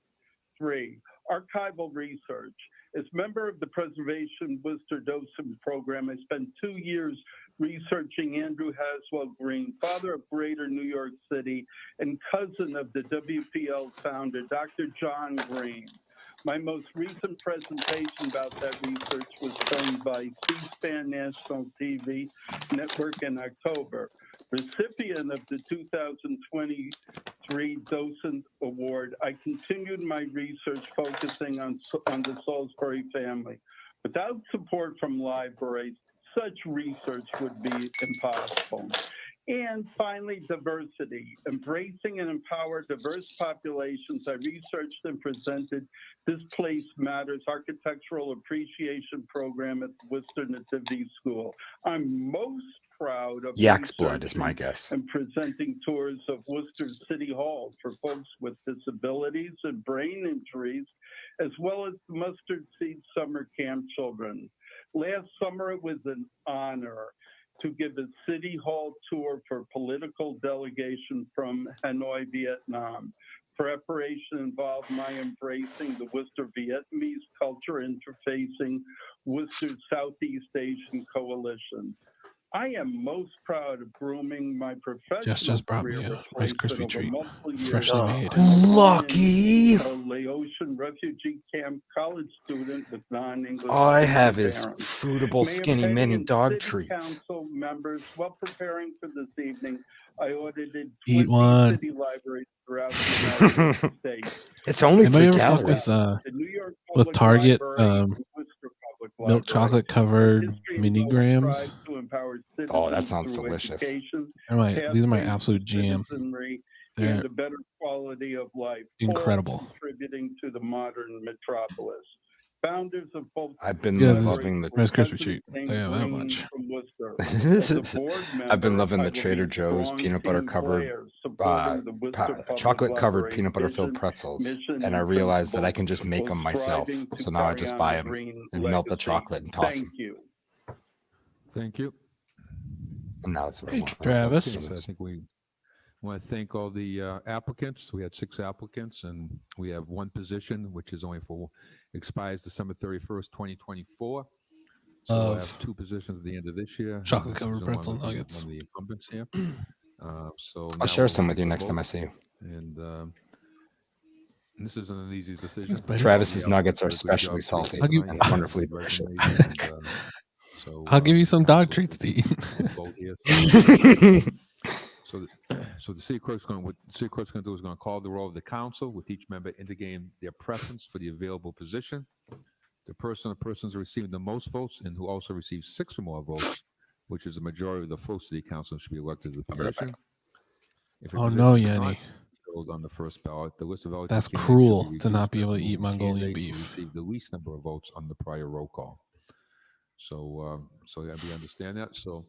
3, archival research. As member of the Preservation Worcester Docent Program, I spent 2 years researching Andrew Haswell Green, father of Greater New York City and cousin of the WPL founder, Dr. John Green. My most recent presentation about that research was filmed by C-SPAN National TV Network in October. Recipient of the 2023 Docent Award, I continued my research focusing on the Salisbury family. Without support from libraries, such research would be impossible. And finally, diversity. Embracing and empower diverse populations, I researched and presented This Place Matters Architectural Appreciation Program at the Worcester Nativity School. I'm most proud of Yak's blood is my guess. And presenting tours of Worcester City Hall for folks with disabilities and brain injuries, as well as the Mustard Seed Summer Camp children. Last summer, it was an honor to give a city hall tour for political delegation from Hanoi, Vietnam. Preparation involved my embracing the Worcester Vietnamese culture, interfacing Worcester's Southeast Asian Coalition. I am most proud of grooming my professional Just brought me career a Rice Krispie treat, freshly made. Lucky. A Laotian refugee camp college student with non-English. All I have is parents. fruitable, Mayor skinny Petty mini and dog city treats. Council members, while preparing for this evening, I audited Eat 20 one. city libraries throughout the United States. It's only Anybody 3 ever calories. fuck The New York with Public Target Library and Worcester Public milk Library. chocolate covered History mini Vote grams? strives to empower Oh, that citizens sounds through delicious. education, These are my pathways to absolute jam. citizenry, They're and a better quality of life, all incredible. contributing to the modern metropolis. Founders of both I've been Yes, loving the Rice Krispie treat. I have that Green much. from Worcester. As a board I've been member, loving I the will Trader be Joe's strong peanut butter team covered, player supporting the Worcester Public chocolate covered Library peanut butter filled vision, pretzels, mission, and I and realized that I principles can just make while them myself. striving to So now I carry just on buy the them green and melt the legacy. chocolate and toss them. Thank you. Thank you. And now that's what I Hey, want. Travis. Okay, so I think we want to thank all the applicants. We had 6 applicants, and we have 1 position, which is only for expires December 31st, 2024. So we'll have 2 positions at the end of this year. Chocolate covered So pretzel one of the- nuggets. One of the incumbents here. So I'll now share we'll some with take you the next time I vote. see you. And this isn't an easy decision. Travis's All the nuggets are applicants did a good especially job salty tonight. and You have wonderfully good delicious. resumes, and, I'll give you some dog treats to eat. vote here. So the city clerk's going to do is going to call the roll of the council, with each member indicating their preference for the available position. The person or persons receiving the most votes and who also receives 6 or more votes, which is the majority of the full city council, should be elected to the position. If a Oh no, position is not Yanni. filled on the first ballot, the list of eligible That's candidates cruel should to not be reduced able to to eat the Mongolian candidate who beef. received the least number of votes on the prior roll call. So we understand that. So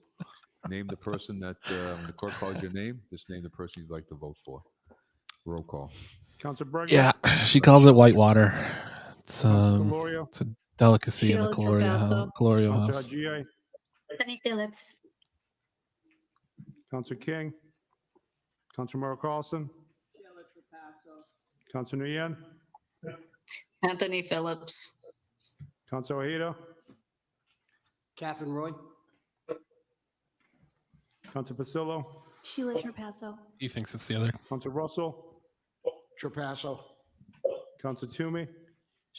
name the person that when the clerk calls your name, just name the person you'd like to vote for. Roll call. Councilor Bergman. Yeah, she calls it whitewater. It's Colorio. it's a delicacy in the Sheila Colorio Councilor house. Haxhiaj. Anthony Phillips. Councilor King. Councilor Maura Carlson. Councilor Nguyen. Anthony Phillips. Councilor Ojeda. Catherine Roy. Councilor Pasillo. Sheila Trapasso. He thinks it's the other. Councilor Russell. Trapasso. Councilor Toomey.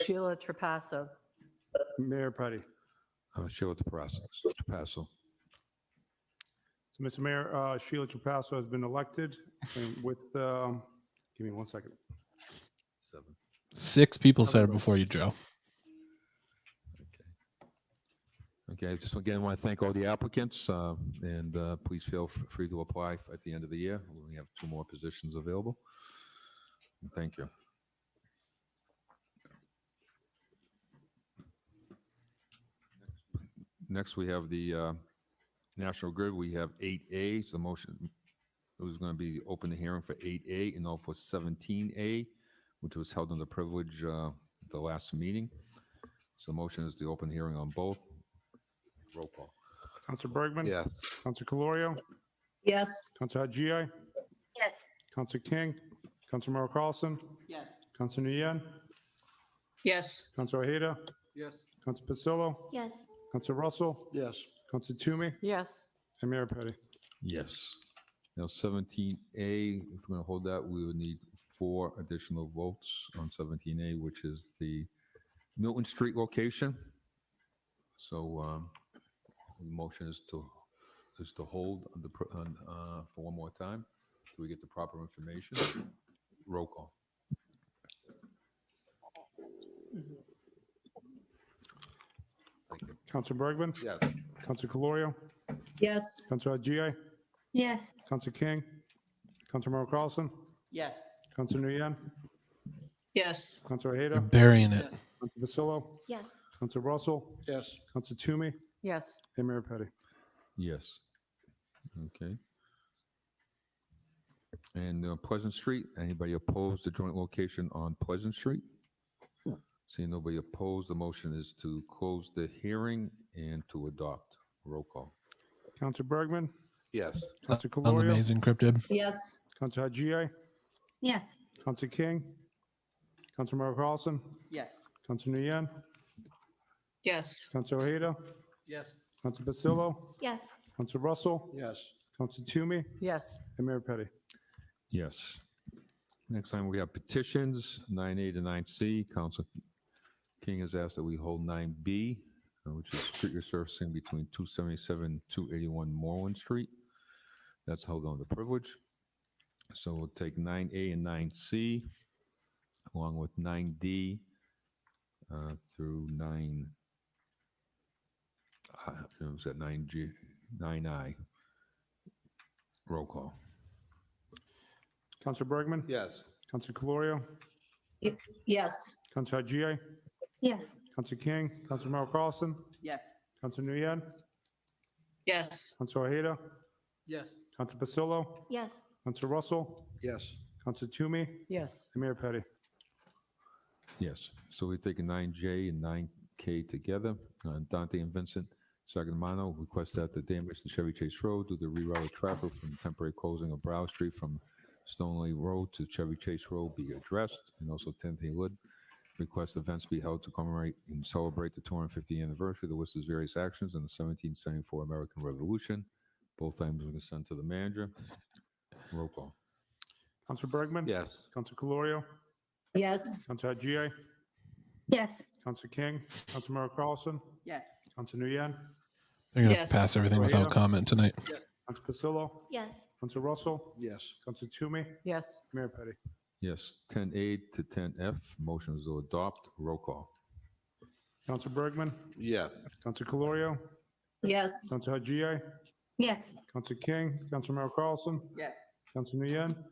Sheila Trapasso. Mayor Petty. Sheila Trapasso. So, Mr. Mayor, Sheila Trapasso has been elected, and with, give me 1 second. 7. 6 people said it before you, Joe. Okay, just again, I want to thank all the applicants, and please feel free to apply at the end of the year. We have 2 more positions available. And thank you. Next, we have the National Grid. We have 8A. So the motion was going to be open the hearing for 8A and all for 17A, which was held under privilege the last meeting. So the motion is to open hearing on both. Roll call. Councilor Bergman. Yes. Councilor Colorio. Yes. Councilor Haxhiaj. Yes. Councilor King. Councilor Maura Carlson. Yes. Councilor Nguyen. Yes. Councilor Ojeda. Yes. Councilor Pasillo. Yes. Councilor Russell. Yes. Councilor Toomey. Yes. And Mayor Petty. Yes. Now 17A, if we're going to hold that, we would need 4 additional votes on 17A, which is the Milton Street location. So the motion is to hold for one more time. Do we get the proper information? Roll call. Councilor Bergman. Yes. Councilor Colorio. Yes. Councilor Haxhiaj. Yes. Councilor King. Councilor Maura Carlson. Yes. Councilor Nguyen. Yes. Councilor You're Ojeda. burying it. Councilor Pasillo. Yes. Councilor Russell. Yes. Councilor Toomey. Yes. And Mayor Petty. Yes. Okay. And Pleasant Street, anybody opposed the joint location on Pleasant Street? Seeing nobody opposed, the motion is to close the hearing and to adopt. Roll call. Councilor Bergman, Yes. Councilor Sounds Colorio, amazing, Cryptid. Yes. Councilor Haxhiaj, Yes. Councilor King, Councilor Merrill Carlson, Yes. Councilor Nguyen, Yes. Councilor Ojeda, Yes. Councilor Basillo, Yes. Councilor Russell, Yes. Councilor Toomey, Yes. and Mayor Petty. Yes. Next time we have petitions, 9A to 9C. Council King has asked that we hold 9B, which is street resurfacing between 277 and 281 Moreland Street. That's held under privilege. So we'll take 9A and 9C, along with 9D through 9. It was at 9G, 9I. Roll call. Councilor Bergman, Yes. Councilor Colorio, Yes. Councilor Haxhiaj, Yes. Councilor King, Councilor Merrill Carlson, Yes. Councilor Nguyen, Yes. Councilor Ojeda, Yes. Councilor Basillo, Yes. Councilor Russell, Yes. Councilor Toomey, Yes. and Mayor Petty. Yes. So we're taking 9J and 9K together. Dante and Vincent Sagamano request that the damage to Chevy Chase Road due to rerouted traffic from temporary closing of Brow Street from Stoneley Road to Chevy Chase Road be addressed. And also 10th Wood request events be held to commemorate and celebrate the 250th anniversary of the Worcester's various actions in the 1774 American Revolution. Both items will be sent to the manager. Roll call. Councilor Bergman, Yes. Councilor Colorio, Yes. Councilor Haxhiaj, Yes. Councilor King, Councilor Merrill Carlson, Yes. Councilor Nguyen, They're going to Yes. pass everything without comment tonight. Yes. Councilor Basillo, Yes. Councilor Russell, Yes. Councilor Toomey, Yes. Mayor Petty. Yes. 10A to 10F. Motion is to adopt. Roll call. Councilor Bergman, Yes. Councilor Colorio, Yes. Councilor Haxhiaj, Yes. Councilor King, Councilor Merrill Carlson, Yes. Councilor Nguyen,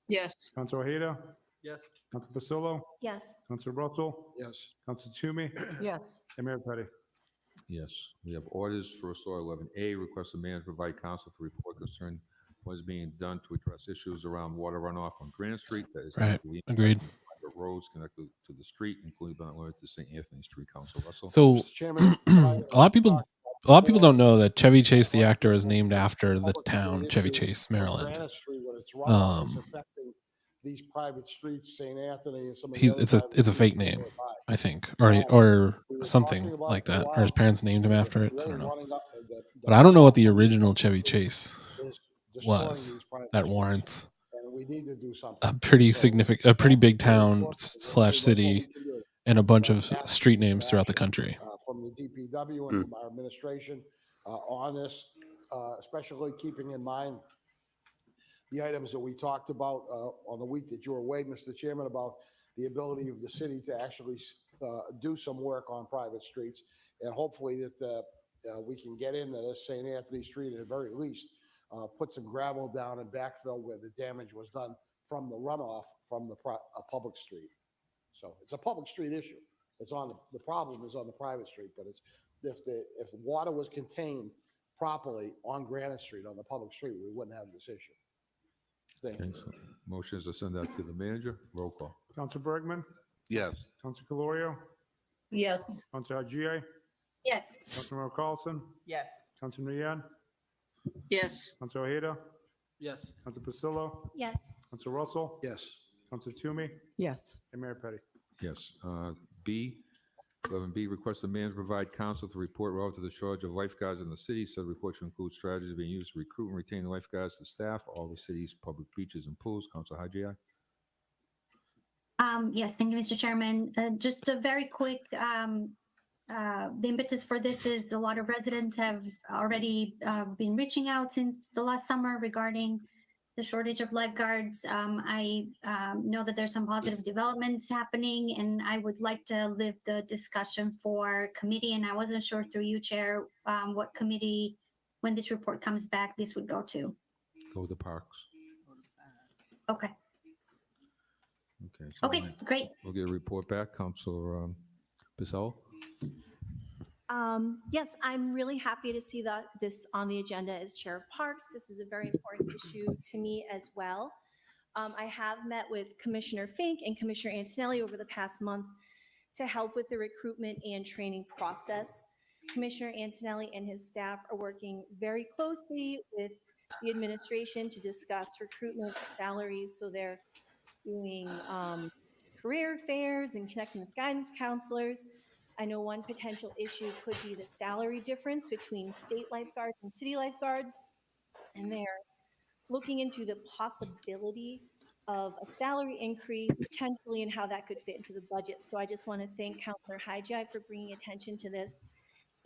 Yes. Councilor Ojeda, Yes. Councilor Basillo, Yes. Councilor Russell, Yes. Councilor Toomey, Yes. and Mayor Petty. Yes. We have orders. First order 11A, request the manager provide counsel to report concerning what is being done to address issues around water runoff on Granite Street. That is Right. Agreed. Private roads connected to the street, including but not limited to St. Anthony Street. Council Russell. So Mr. Chairman, a lot of people don't know that Chevy Chase, the actor, is named after the town Chevy Chase, Maryland. Granite Street, when it's runoff is affecting these private streets, St. Anthony and some of the other It's a private fake streets name, nearby. I think, or We were something talking about like for a that, while, or his parents named him after it. I really don't know, running up the but I don't know what the original Chevy Chase is destroying was these private that streets, warrants and we need to do something. a pretty So, significant, a pretty big town that's / what city, we can do. and a bunch of Ask street for names throughout the action, country. From the DPW and from our administration on this, especially keeping in mind the items that we talked about on the week that you were away, Mr. Chairman, about the ability of the city to actually do some work on private streets. And hopefully that we can get into this St. Anthony Street at the very least, put some gravel down and backfill where the damage was done from the runoff from the public street. So it's a public street issue. It's on the problem is on the private street, but it's if water was contained properly on Granite Street, on the public street, we wouldn't have this issue. Thank you. So motion is to send that to the manager. Roll call. Councilor Bergman, Yes. Councilor Colorio, Yes. Councilor Haxhiaj, Yes. Councilor Merrill Carlson, Yes. Councilor Nguyen, Yes. Councilor Ojeda, Yes. Councilor Basillo, Yes. Councilor Russell, Yes. Councilor Toomey, Yes. and Mayor Petty. Yes. B, 11B, request the manager provide counsel to report relative to the shortage of lifeguards in the city. Said report should include strategies being used to recruit and retain lifeguards to staff all the city's public beaches and pools. Councilor Haxhiaj. Yes, thank you, Mr. Chairman. Just a very quick, the impetus for this is a lot of residents have already been reaching out since the last summer regarding the shortage of lifeguards. I know that there's some positive developments happening, and I would like to leave the discussion for committee. And I wasn't sure through you, Chair, what committee, when this report comes back, this would go to. Go to parks. Okay. Okay. So Okay, great. We'll get a report back. Councilor Bissell. Yes, I'm really happy to see that this on the agenda as Chair of Parks. This is a very important issue to me as well. I have met with Commissioner Fink and Commissioner Antonelli over the past month to help with the recruitment and training process. Commissioner Antonelli and his staff are working very closely with the administration to discuss recruitment salaries. So they're doing career fairs and connecting with guidance counselors. I know one potential issue could be the salary difference between state lifeguards and city lifeguards, and they're looking into the possibility of a salary increase potentially and how that could fit into the budget. So I just want to thank Councilor Haxhiaj for bringing attention to this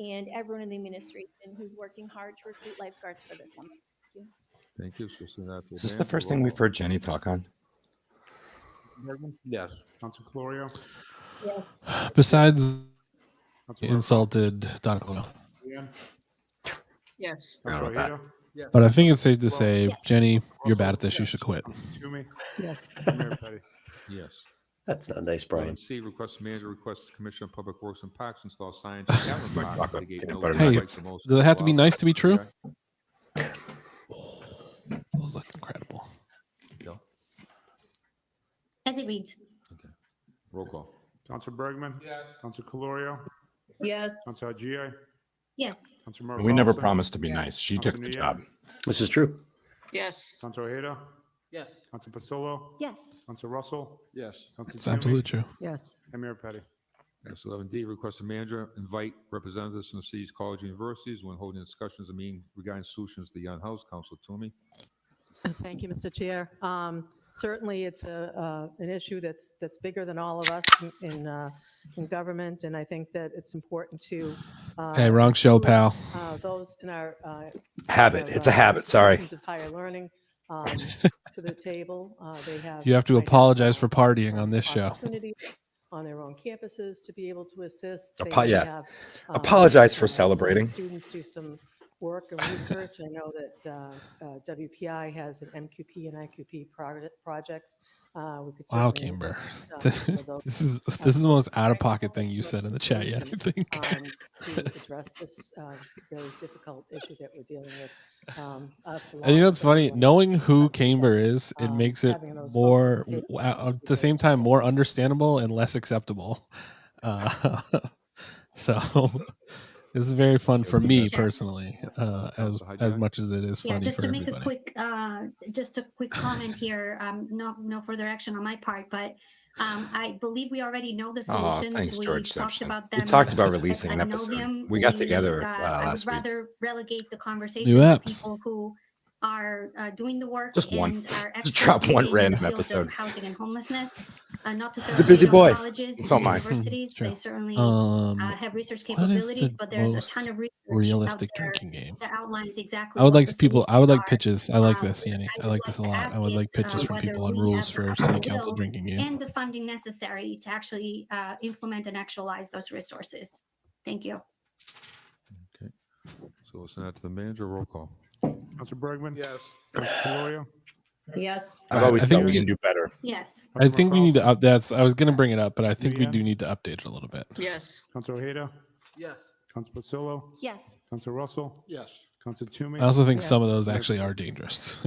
and everyone in the administration who's working hard to recruit lifeguards for the summer. Thank you. So Is this the first thing we've heard Jenny talk on? Bergman? Yes. Councilor Colorio? Yes. Besides insulted Donna Colorio. Yes. But I think it's safe to say, Jenny, you're bad at this. You should quit. Yes. Yes. That's not nice, Brian. C, request manager requests Commissioner of Public Works and Parks install signs. Hey, does it have to be nice to be true? Those look incredible. As it reads. Roll call. Councilor Bergman? Yes. Councilor Colorio? Yes. Councilor Haxhiaj? Yes. We never promised to be nice. She took the job. This is true. Yes. Councilor Haxhiaj? Yes. Councilor Pasillo? Yes. Councilor Russell? Yes. It's absolutely true. Yes. And Mayor Petty. Yes, 11D, request the manager invite representatives from the city's college and universities when holding discussions and meeting regarding solutions to the unhoused. Councilor Toomey. Thank you, Mr. Chair. Certainly, it's an issue that's bigger than all of us in government, and I think that it's important to. Hey, wrong show, pal. Those in our habit. It's a habit. Sorry. Of higher learning to the table. They have. You have to apologize for partying on this show. On their own campuses to be able to assist. Apologize for celebrating. Students do some work and research. I know that WPI has an MQP and IQP projects. We could wow, Kimber. This is the most out-of-pocket thing you said in the chat yet, I think. To address this very difficult issue that we're dealing with. And you know what's funny? Knowing who Camber is, it makes it more, at the same time, more understandable and less acceptable. So this is very fun for me personally, as much as it is funny just for to make everybody. Just a quick comment here. No further action on my part, but I believe we already know the solutions. Thanks, George talked Simpson. about them. We talked about releasing an episode. We got together last week. I would rather relegate the conversation to people who are doing the work. Just one. And are Just drop one random episode. Housing and homelessness. Not to He's a busy boy. Colleges, it's all mine. Universities, they certainly have research capabilities, but there's a ton of research realistic drinking game that outlines exactly. I would like people. I would like pitches. I like this, Yanni. I like this a lot. I would like pitches from people on rules for city council drinking game and the funding necessary to actually implement and actualize those resources. Thank you. Okay. So we'll send that to the manager. Roll call. Councilor Bergman? Yes. Councilor Colorio? Yes. I've always thought we can do better. Yes. I think we need to up. I was going to bring it up, but I think we do need to update it a little bit. Yes. Councilor Haxhiaj? Yes. Councilor Pasillo? Yes. Councilor Russell? Yes. Councilor Toomey? I also think some of those actually are dangerous.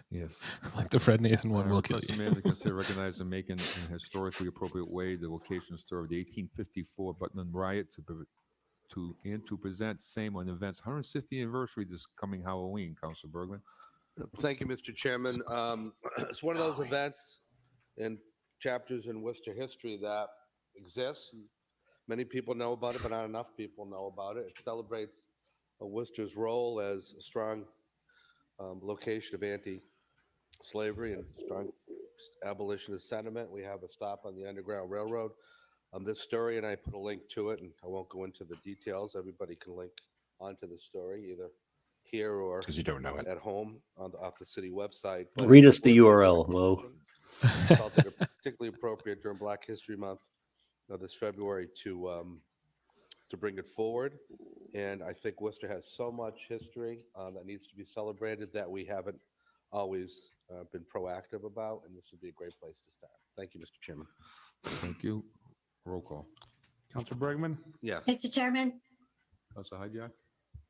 Yes. Like the Fred Nathan one will kill you. Manager consider recognizing and making in a historically appropriate way the location and story of the 1854 Putnam riot to present same on events 150th anniversary this coming Halloween. Councilor Bergman. Thank you, Mr. Chairman. It's one of those events and chapters in Worcester history that exists. Many people know about it, but not enough people know about it. It celebrates Worcester's role as a strong location of anti-slavery and strong abolitionist sentiment. We have a stop on the Underground Railroad. This story, and I put a link to it, and I won't go into the details. Everybody can link onto the story, either here or because you don't know it at home off the city website. Read us the URL, Mo. I felt it particularly appropriate during Black History Month this February to bring it forward. And I think Worcester has so much history that needs to be celebrated that we haven't always been proactive about, and this would be a great place to start. Thank you, Mr. Chairman. Thank you. Roll call. Councilor Bergman? Yes. Mr. Chairman, Councilor Haxhiaj.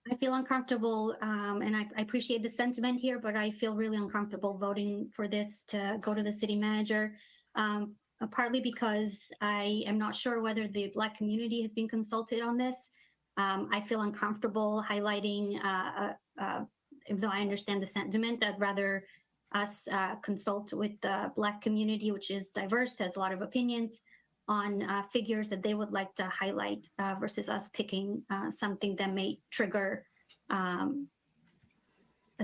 I feel uncomfortable, and I appreciate the sentiment here, but I feel really uncomfortable voting for this to go to the city manager, partly because I am not sure whether the Black community has been consulted on this. I feel uncomfortable highlighting, even though I understand the sentiment, I'd rather us consult with the Black community, which is diverse, has a lot of opinions on figures that they would like to highlight versus us picking something that may trigger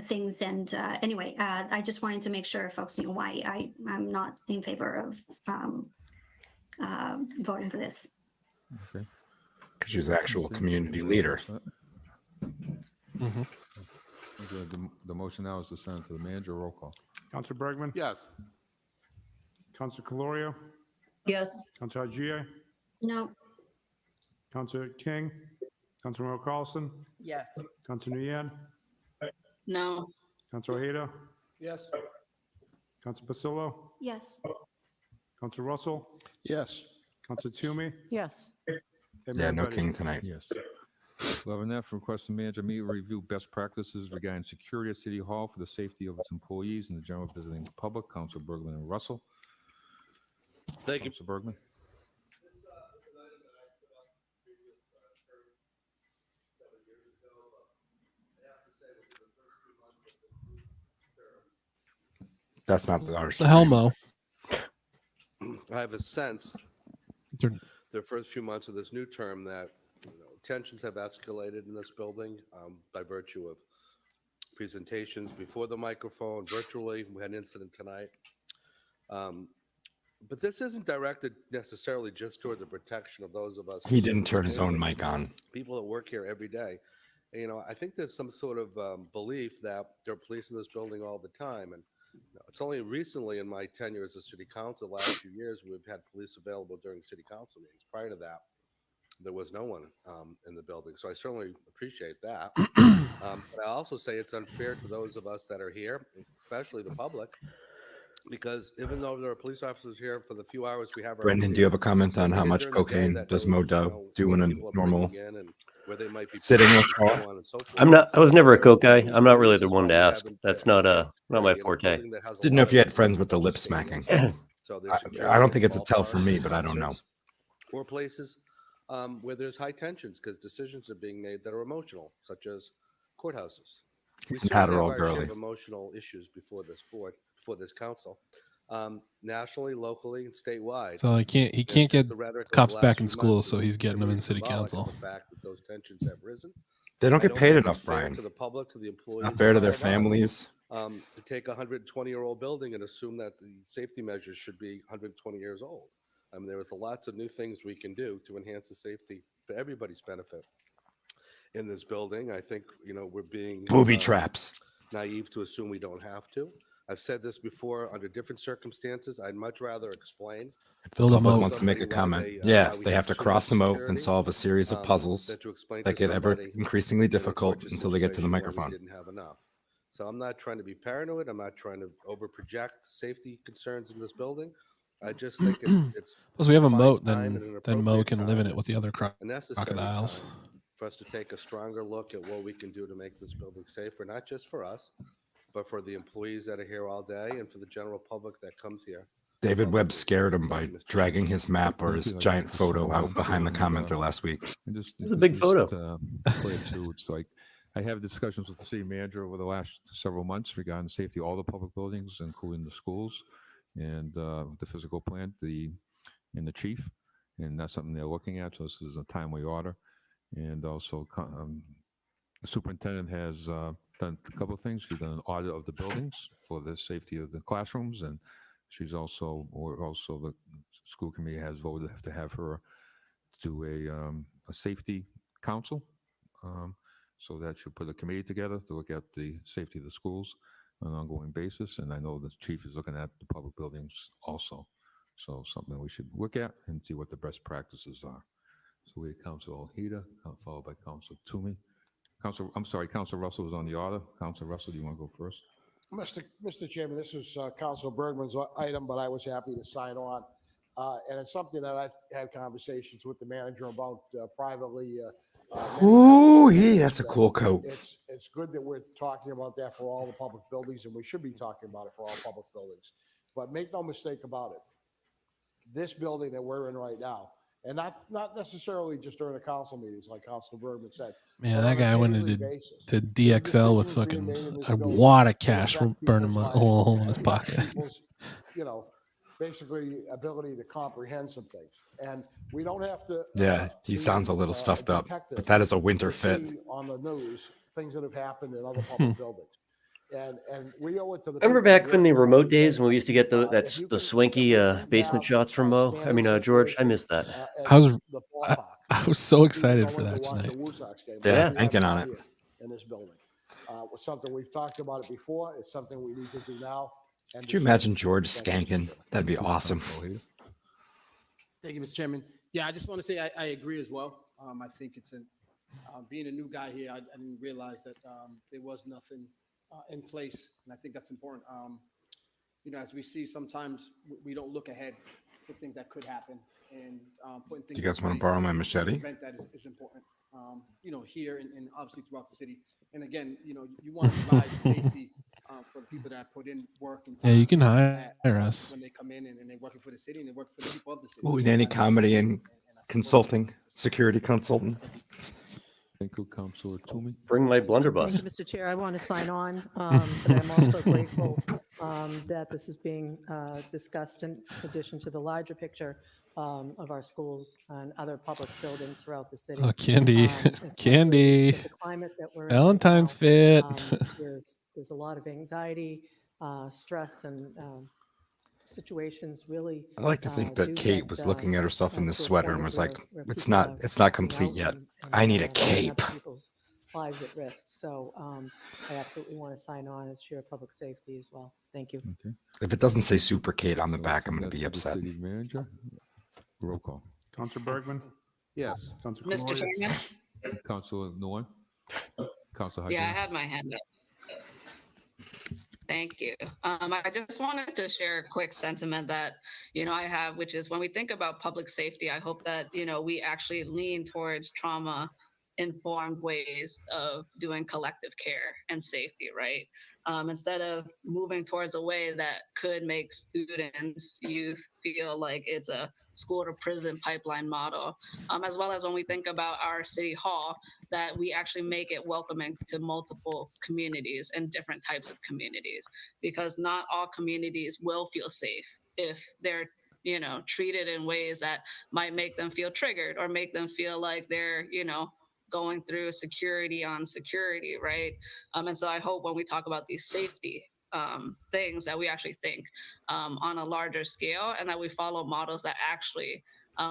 things. And anyway, I just wanted to make sure folks knew why I'm not in favor of voting for this. Okay. Because she's an actual community leader. Mm-hmm. Okay, the motion now is to send it to the manager. Roll call. Councilor Bergman? Yes. Councilor Colorio? Yes. Councilor Haxhiaj? No. Councilor King? Councilor Carlson? Yes. Councilor Nguyen? No. Councilor Hader? Yes. Councilor Pasillo? Yes. Councilor Russell? Yes. Councilor Toomey? Yes. Yeah, no King tonight. Yes. 11F, request the manager meet review best practices regarding security at City Hall for the safety of its employees and the general visiting public. Councilor Bergman and Russell. Thank you. Councilor Bergman. That's not the Helmo. I have a sense the first few months of this new term that tensions have escalated in this building by virtue of presentations before the microphone, virtually. We had an incident tonight. But this isn't directed necessarily just toward the protection of those of us. He didn't turn his own mic on. People that work here every day. And, I think there's some sort of belief that there are police in this building all the time. And it's only recently in my tenure as a city council, the last few years, we've had police available during city council meetings. Prior to that, there was no one in the building. So I certainly appreciate that. But I also say it's unfair to those of us that are here, especially the public, because even though there are police officers here for the few hours we have. Brendan, do you have a comment on how much cocaine does Mo do in a normal sitting? I was never a coke guy. I'm not really the one to ask. That's not my forte. Didn't know if you had friends with the lip smacking. I don't think it's a tell for me, but I don't know. Or places where there's high tensions because decisions are being made that are emotional, such as courthouses. We Adderall, have our share girly. of emotional issues before this board, before this council, nationally, locally, and statewide. So he can't get cops back in school, so he's getting them in city council. The fact that those tensions have risen. They don't get paid enough, Brian. To the public, to the employees, it's not fair to their families. To take a 120-year-old building and assume that the safety measures should be 120 years old. I mean, there is lots of new things we can do to enhance the safety for everybody's benefit in this building. I think, we're being booby traps, naive to assume we don't have to. I've said this before under different circumstances. I'd much rather explain. The public wants to make a comment. They have to cross the moat and solve a series of puzzles that get ever increasingly difficult until they get to the microphone. Didn't have enough. So I'm not trying to be paranoid. I'm not trying to overproject safety concerns in this building. I just think it's plus we have a moat, then Mo can live in it with the other crocodiles. For us to take a stronger look at what we can do to make this building safer, not just for us, but for the employees that are here all day and for the general public that comes here. David Webb scared him by dragging his map or his giant photo out behind the commenter last week. It's a big photo. It's like I have discussions with the city manager over the last several months regarding the safety of all the public buildings, including the schools, and the physical plant, and the chief, and that's something they're looking at. So this is a timely order, and also the superintendent has done a couple of things. She's done an audit of the buildings for the safety of the classrooms, and she's also the school committee has voted to have her do a safety council. So that she'll put a committee together to look at the safety of the schools on an ongoing basis. And I know the chief is looking at the public buildings also. So something we should look at and see what the best practices are. So we have Councilor Haxhiaj, followed by Councilor Toomey. Councilor Russell was on the order. Councilor Russell, do you want to go first? Mr. Chairman, this is Councilor Bergman's item, but I was happy to sign on. And it's something that I've had conversations with the manager about privately. That's a cool coat. It's good that we're talking about that for all the public buildings, and we should be talking about it for all public buildings. But make no mistake about it. This building that we're in right now, And not necessarily just during the council meetings, like Councilor Bergman said. Man, that guy went to DXL with fucking a wad of cash burning a hole in his pocket. People's, basically ability to comprehend some things. And we don't have to. Yeah, he sounds a little stuffed up, but that is a winter fit. On the news, things that have happened in other public buildings. And we owe it to the. Remember back when the remote days when we used to get the swanky basement shots from Mo? I mean, George, I missed that. I was so excited for that tonight. Yeah, banking on it. In this building. Was something we've talked about it before. It's something we need to do now. Could you imagine George skanking? That'd be awesome. Thank you, Mr. Chairman. Yeah, I just want to say I agree as well. I think it's being a new guy here, I didn't realize that there was nothing in place, and I think that's important. As we see, sometimes we don't look ahead to things that could happen, and putting things. Do you guys want to borrow my machete? That is important. Here and obviously throughout the city. And again, you want to provide safety for the people that put in work and time. Yeah, you can hire us when they come in and they're working for the city and they work for the people of the city. Ooh, in any comedy and consulting, security consultant. Thank you, Councilor Toomey. Bring my blunderbuss. Thank you, Mr. Chair. I want to sign on, but I'm also grateful that this is being discussed in addition to the larger picture of our schools and other public buildings throughout the city. Oh, candy, candy. The climate that we're Valentine's fit. There's a lot of anxiety, stress, and situations really. I like to think that Kate was looking at herself in the sweater and was like, it's not complete yet. I need a cape. People's lives at risk. So I absolutely want to sign on as chair of public safety as well. Thank you. Okay. If it doesn't say Super Kate on the back, I'm going to be upset. City manager. Roll call. Councilor Bergman? Yes. Councilor Mr. Chairman? Councilor Nguyen? Councilor Haxhiaj? Yeah, I had my hand up. Thank you. I just wanted to share a quick sentiment that, I have, which is when we think about public safety, I hope that, we actually lean towards trauma-informed ways of doing collective care and safety, right? Instead of moving towards a way that could make students, youth feel like it's a school to prison pipeline model, as well as when we think about our city hall, that we actually make it welcoming to multiple communities and different types of communities, because not all communities will feel safe if they're treated in ways that might make them feel triggered or make them feel like they're, going through security on security, right? And so I hope when we talk about these safety things that we actually think on a larger scale, and that we follow models that actually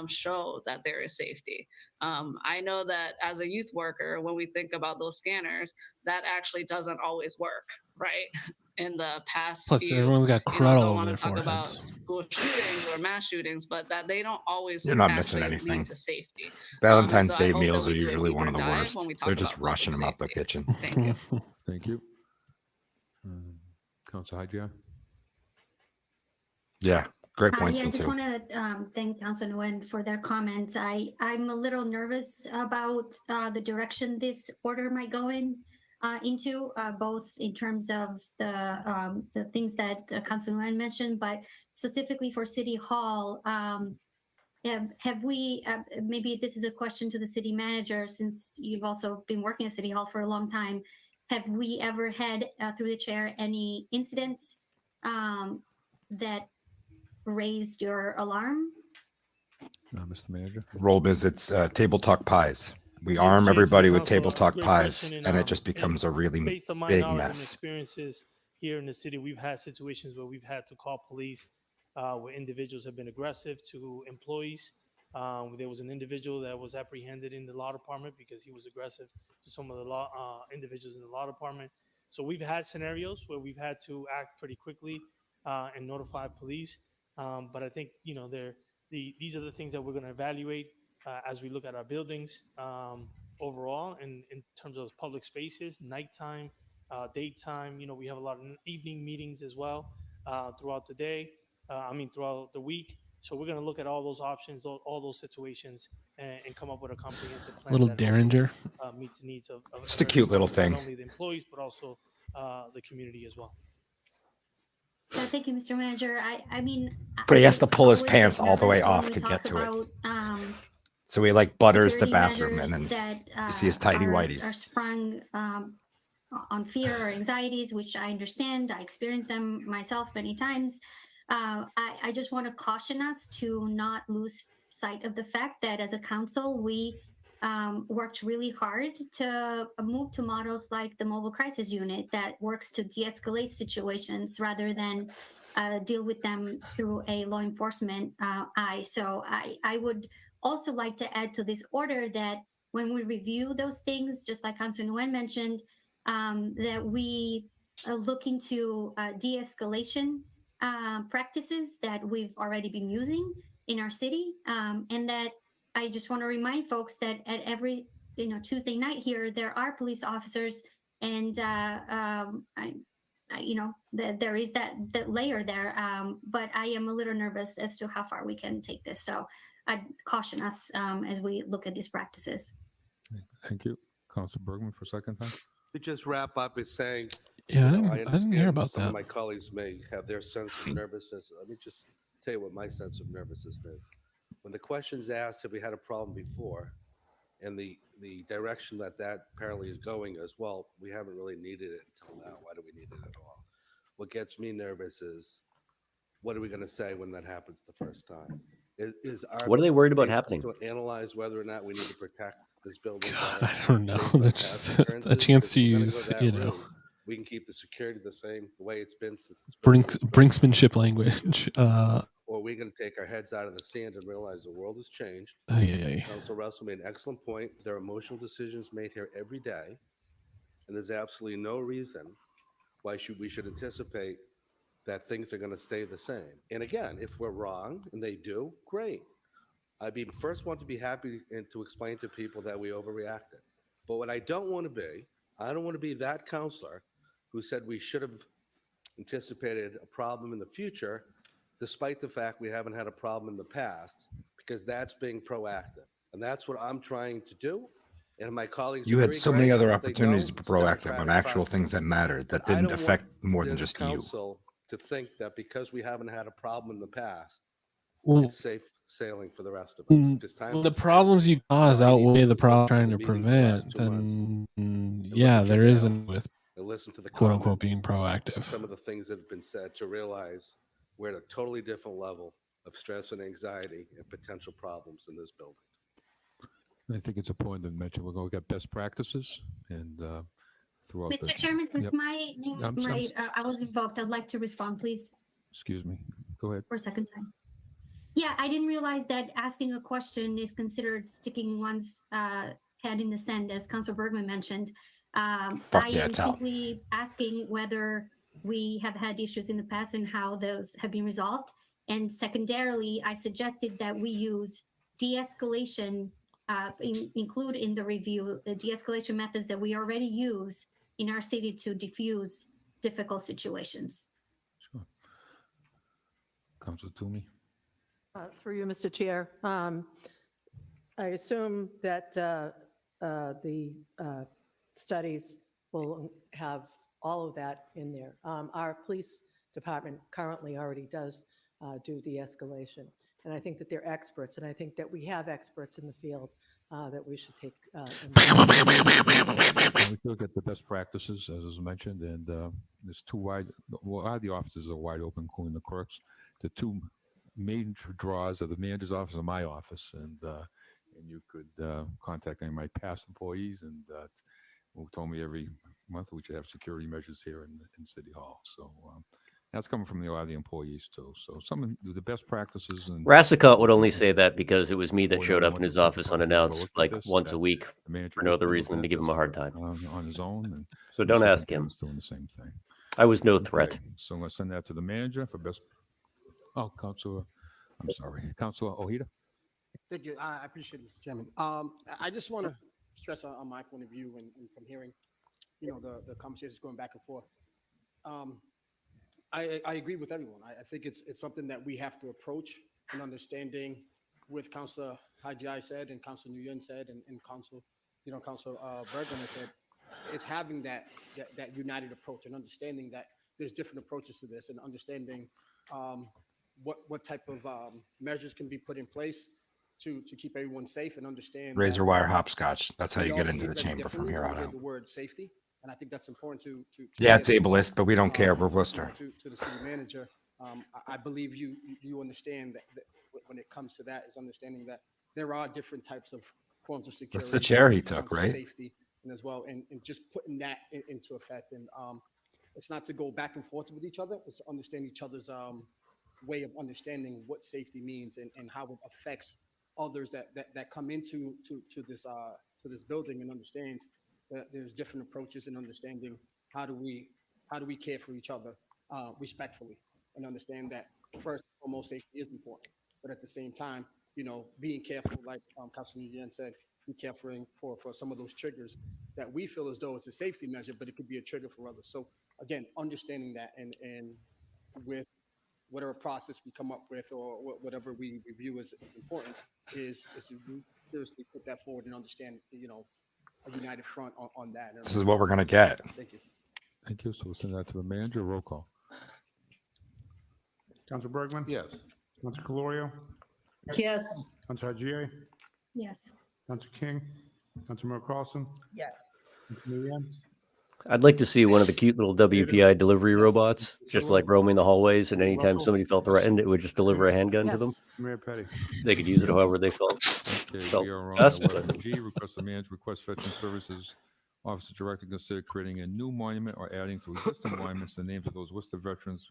show that there is safety. I know that as a youth worker, when we think about those scanners, that actually doesn't always work, right? In the past, plus everyone's got crud all over their talk about foreheads. School shootings or mass shootings, but that they don't always. You're not missing anything. Lead to safety. Valentine's Day meals are usually one of the worst. They're just rushing them out the kitchen. Thank you. Thank you. Councilor Haxhiaj? Yeah, great points. I just want to thank Councilor Nguyen for their comments. I'm a little nervous about the direction this order might go into, both in terms of the things that Councilor Nguyen mentioned, but specifically for City Hall. Have we, maybe this is a question to the city manager, since you've also been working at City Hall for a long time, have we ever had, through the chair, any incidents that raised your alarm? Mr. Manager? Roll visits, table talk pies. We arm everybody with table talk pies, and it just becomes a really big mess. Experiences here in the city, we've had situations where we've had to call police where individuals have been aggressive to employees. There was an individual that was apprehended in the law department because he was aggressive to some of the law individuals in the law department. So we've had scenarios where we've had to act pretty quickly and notify police. But I think these are the things that we're going to evaluate as we look at our buildings overall, and in terms of public spaces, nighttime, daytime. We have a lot of evening meetings as well throughout the day. Throughout the week. So we're going to look at all those options, all those situations, and come up with a comprehensive plan. Little Derringer. Meets the needs of just a cute little thing. Not only the employees, but also the community as well. Thank you, Mr. Manager. I mean, but he has to pull his always pants get all the way nervous when off we to talk get to it. about, So he like butters the security bathroom measures and that you see his tidy are whities. sprung on fear or anxieties, which I understand. I experienced them myself many times. I just want to caution us to not lose sight of the fact that as a council, we worked really hard to move to models like the mobile crisis unit that works to de-escalate situations rather than deal with them through a law enforcement eye. So I would also like to add to this order that when we review those things, just like Councilor Nguyen mentioned, that we look into de-escalation practices that we've already been using in our city, and that I just want to remind folks that at every Tuesday night here, there are police officers, and there is that layer there. But I am a little nervous as to how far we can take this. So I'd caution us as we look at these practices. Thank you. Councilor Bergman for a second time. To just wrap up is saying, yeah, I didn't hear about some that. of my colleagues may have their sense of nervousness. Let me just tell you what my sense of nervousness is. When the question's asked, have we had a problem before? And the direction that apparently is going as well, we haven't really needed it until now. Why do we need it at all? What gets me nervous is, what are we going to say when that happens the first time? What are they worried about happening? To analyze whether or not we need to protect this building. God, I don't know. That's just a chance to use, we can keep the security the same the way it's been since brinksmanship language. Or we're going to take our heads out of the sand and realize the world has changed. Councilor Russell made an excellent point. There are emotional decisions made here every day, and there's absolutely no reason why we should anticipate that things are going to stay the same. And again, if we're wrong, and they do, great. I'd be the first one to be happy and to explain to people that we overreacted. But what I don't want to be, I don't want to be that counselor who said we should have anticipated a problem in the future, despite the fact we haven't had a problem in the past, because that's being proactive. And that's what I'm trying to do. And my colleagues, you had so many other opportunities to be proactive on actual things that mattered that didn't affect more than just you. To think that because we haven't had a problem in the past, it's safe sailing for the rest of us. When the problems you cause outweigh the problem trying to prevent, then there isn't with quote unquote being proactive. Some of the things that have been said to realize we're at a totally different level of stress and anxiety and potential problems in this building. I think it's important to mention we're going to get best practices and throughout. Mr. Chairman, since I was invoked, I'd like to respond, please. Excuse me. Go ahead. For a second time. Yeah, I didn't realize that asking a question is considered sticking one's head in the sand, as Councilor Bergman mentioned. I am simply asking whether we have had issues in the past and how those have been resolved. And secondarily, I suggested that we use de-escalation, include in the review the de-escalation methods that we already use in our city to diffuse difficult situations. Sure. Councilor Toomey. Through you, Mr. Chair. I assume that the studies will have all of that in there. Our police department currently already does do de-escalation. And I think that they're experts, and I think that we have experts in the field that we should take. We look at the best practices, as was mentioned, and there's two wide. Well, the offices are wide open, including the clerks. The two main draws are the manager's office and my office, and you could contact any of my past employees, and who told me every month we should have security measures here in City Hall. So. That's coming from a lot of the employees too. So some of the best practices. And Rassicott would only say that because it was me that showed up in his office unannounced like once a week for no other reason than to give him a hard time. On his own. And so don't ask him. Doing the same thing. I was no threat. So I'm going to send that to the manager for best. Oh, Councilor Ojeda. Thank you. I appreciate it, Mr. Chairman. I just want to stress on my point of view and from hearing, the conversations going back and forth. I agree with everyone. I think it's something that we have to approach and understanding with Councilor Haxhiaj said and Councilor Nguyen said and Councilor Bergman said. It's having that united approach and understanding that there's different approaches to this, and understanding what type of measures can be put in place to keep everyone safe, and understand razor wire hopscotch. That's how we you all get see into it the very chamber from differently here when on we hear out. the word safety, and I think that's important to Yeah, it's pay attention, ableist, but we don't care. We're Worcester. to the city manager. I believe you understand that when it comes to that, is understanding that there are different types of forms of security. That's the chair he forms took, of right? Safety, and as well, and just putting that into effect. And it's not to go back and forth with each other. It's to understand each other's way of understanding what safety means, and how it affects others that come into this building, and understand that there's different approaches, and understanding how do we care for each other respectfully, and understand that first and foremost safety is important, but at the same time, being careful, like Councilor Nguyen said, be careful for some of those triggers that we feel as though it's a safety measure, but it could be a trigger for others. So again, understanding that, and with whatever process we come up with, or whatever we view as important, is to seriously put that forward, and understand, a united front on that. This is what we're going to get. Thank you. Thank you. So we'll send that to the manager. Roll call. Councilor Bergman? Yes. Councilor Colorio? Yes. Councilor Haxhiaj? Yes. Councilor King? Councilor Carlson? Yes. Councilor Nguyen? I'd like to see one of the cute little WPI delivery robots, just like roaming the hallways, and anytime somebody felt threatened, it would just deliver a handgun to them. Mayor Petty. They could use it however they felt. Okay, we are on 11G. Request the manager, request Veteran Services Officer Director consider creating a new monument or adding to existing monuments the names of those Worcester veterans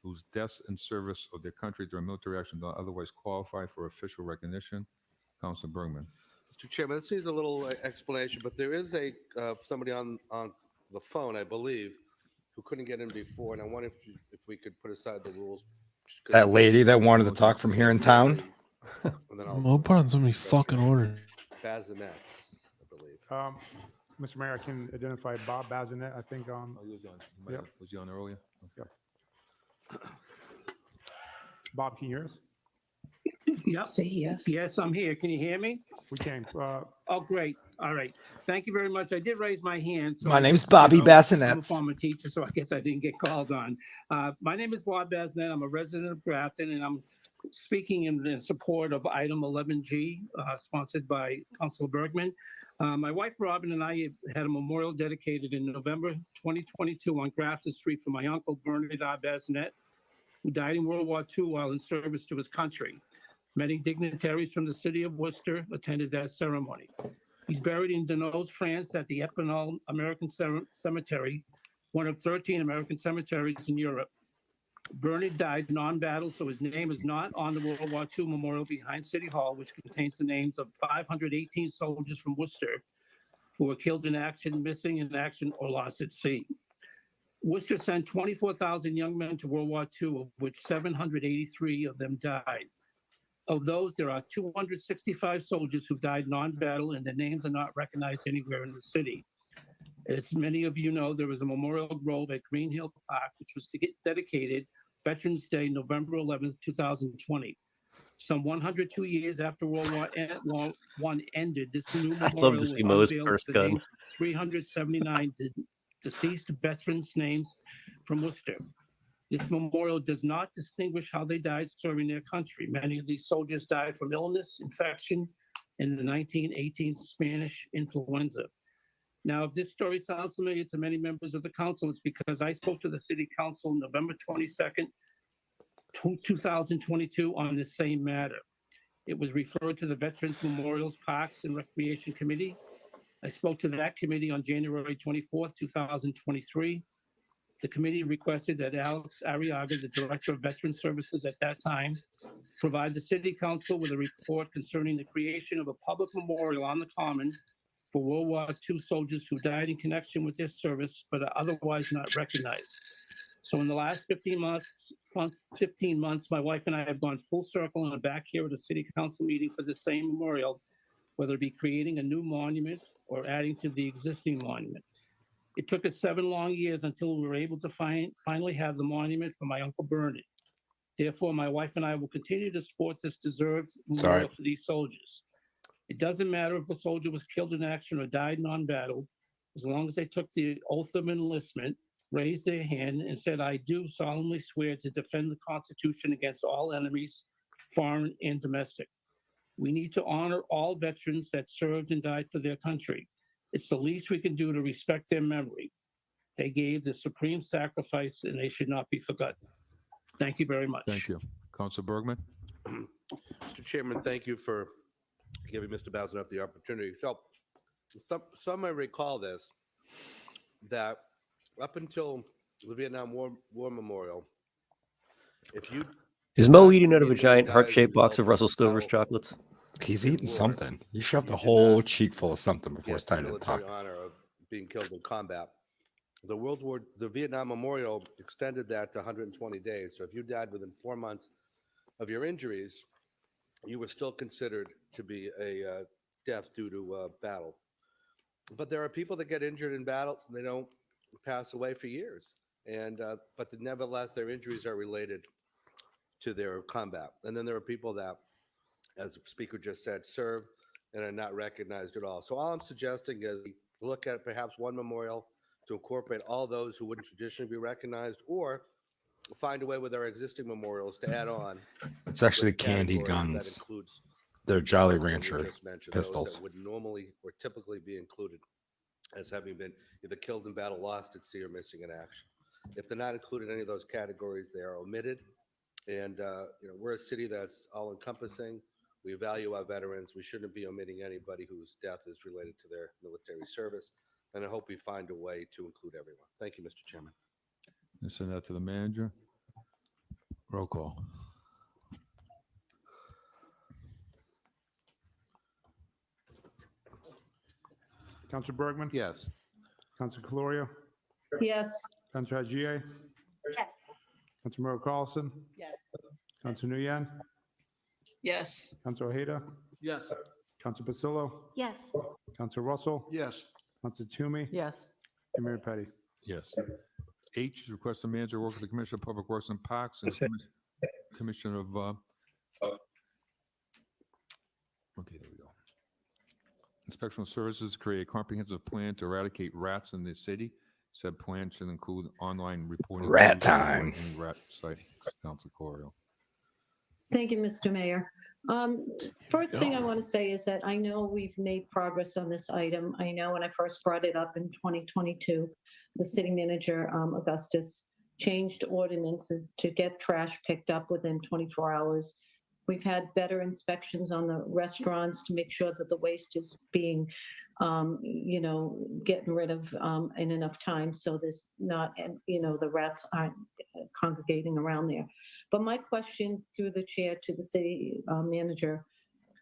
whose deaths in service of their country during military action don't otherwise qualify for official recognition. Councilor Bergman. Mr. Chairman, this needs a little explanation, but there is somebody on the phone, I believe, who couldn't get in before, and I wonder if we could put aside the rules. That lady that wanted to talk from here in town. Mo put on so many fucking orders. Bazinets, I believe. Mr. Mayor, I can identify Bob Bazinet, I think. He was on. Yep. Was he on earlier? Yep. Bob, can you hear us? Yep. Say yes. Yes, I'm here. Can you hear me? We can. Oh, great. All right. Thank you very much. I did raise my hand. So My name's Bobby Bassinet. I'm a former teacher, so I guess I didn't get called on. My name is Bob Bassinet. I'm a resident of Grafton, and I'm speaking in support of item 11G, sponsored by Councilor Bergman. My wife, Robin, and I had a memorial dedicated in November 2022 on Grafton Street for my uncle, Bernard R. Bassinet, who died in World War II while in service to his country. Many dignitaries from the city of Worcester attended that ceremony. He's buried in Denos, France at the Epinal American Cemetery, one of 13 American cemeteries in Europe. Bernard died non-battle, so his name is not on the World War II memorial behind City Hall, which contains the names of 518 soldiers from Worcester who were killed in action, missing in action, or lost at sea. Worcester sent 24,000 young men to World War II, of which 783 of them died. Of those, there are 265 soldiers who died non-battle, and their names are not recognized anywhere in the city. As many of you know, there was a memorial grove at Green Hill Park, which was dedicated Veterans Day, November 11th, 2020. Some 102 years after World War I ended, this new memorial I'd love to see Mo's first gun. 379 deceased veterans' names from Worcester. This memorial does not distinguish how they died serving their country. Many of these soldiers died from illness, infection, and the 1918 Spanish influenza. Now, if this story sounds familiar to many members of the council, it's because I spoke to the city council November 22nd, 2022 on the same matter. It was referred to the Veterans Memorials, Parks, and Recreation Committee. I spoke to that committee on January 24th, 2023. The committee requested that Alex Arriaga, the Director of Veteran Services at that time, provide the City Council with a report concerning the creation of a public memorial on the Common for World War II soldiers who died in connection with their service but are otherwise not recognized. So in the last 15 months, my wife and I have gone full circle and are back here at a City Council meeting for the same memorial, whether it be creating a new monument or adding to the existing monument. It took us 7 long years until we were able to finally have the monument for my Uncle Bernard. Therefore, my wife and I will continue to support this deserved memorial for these soldiers. It doesn't matter if a soldier was killed in action or died non-battle, as long as they took the oath of enlistment, raised their hand and said, "I do solemnly swear to defend the Constitution against all enemies, foreign and domestic. We need to honor all veterans that served and died for their country. It's the least we can do to respect their memory. They gave the supreme sacrifice and they should not be forgotten." Thank you very much. Thank you. Councilor Bergman? Mr. Chairman, thank you for giving Mr. Bazanoff the opportunity. So some may recall this, that up until the Vietnam War Memorial, if you... Is Mo eating out of a giant heart-shaped box of Russell Stover's chocolates? He's eating something. He shoved a whole cheek full of something before starting to talk. Honor of being killed in combat. The Vietnam Memorial extended that to 120 days. So if you died within 4 months of your injuries, you were still considered to be a death due to battle. But there are people that get injured in battles and they don't pass away for years. But nevertheless, their injuries are related to their combat. And then there are people that, as the speaker just said, serve and are not recognized at all. So all I'm suggesting is look at perhaps one memorial to incorporate all those who wouldn't traditionally be recognized, or find a way with our existing memorials to add on. It's actually candy guns. They're Jolly Rancher pistols. That would normally or typically be included as having been either killed in battle, lost at sea, or missing in action. If they're not included in any of those categories, they are omitted. And we're a city that's all-encompassing. We value our veterans. We shouldn't be omitting anybody whose death is related to their military service. And I hope we find a way to include everyone. Thank you, Mr. Chairman. I send that to the manager. Roll call. Councilor Bergman? Yes. Councilor Colorio? Yes. Councilor Haxhiaj? Yes. Councilor Carlson? Yes. Councilor Nguyen? Yes. Councilor Ojeda? Yes. Councilor Pasillo? Yes. Councilor Russell? Yes. Councilor Toomey? Yes. And Mayor Petty? Yes. H is request the manager work with the Commissioner of Public Works and Parks and Commission of okay, there we go. Inspectional Services create a comprehensive plan to eradicate rats in the city. Said plan should include online reporting. Rat time. Rat sightings. Councilor Colorio. Thank you, Mr. Mayor. First thing I want to say is that I know we've made progress on this item. I know when I first brought it up in 2022, the city manager, Augustus, changed ordinances to get trash picked up within 24 hours. We've had better inspections on the restaurants to make sure that the waste is being, getting rid of in enough time so there's not, the rats aren't congregating around there. But my question through the chair to the city manager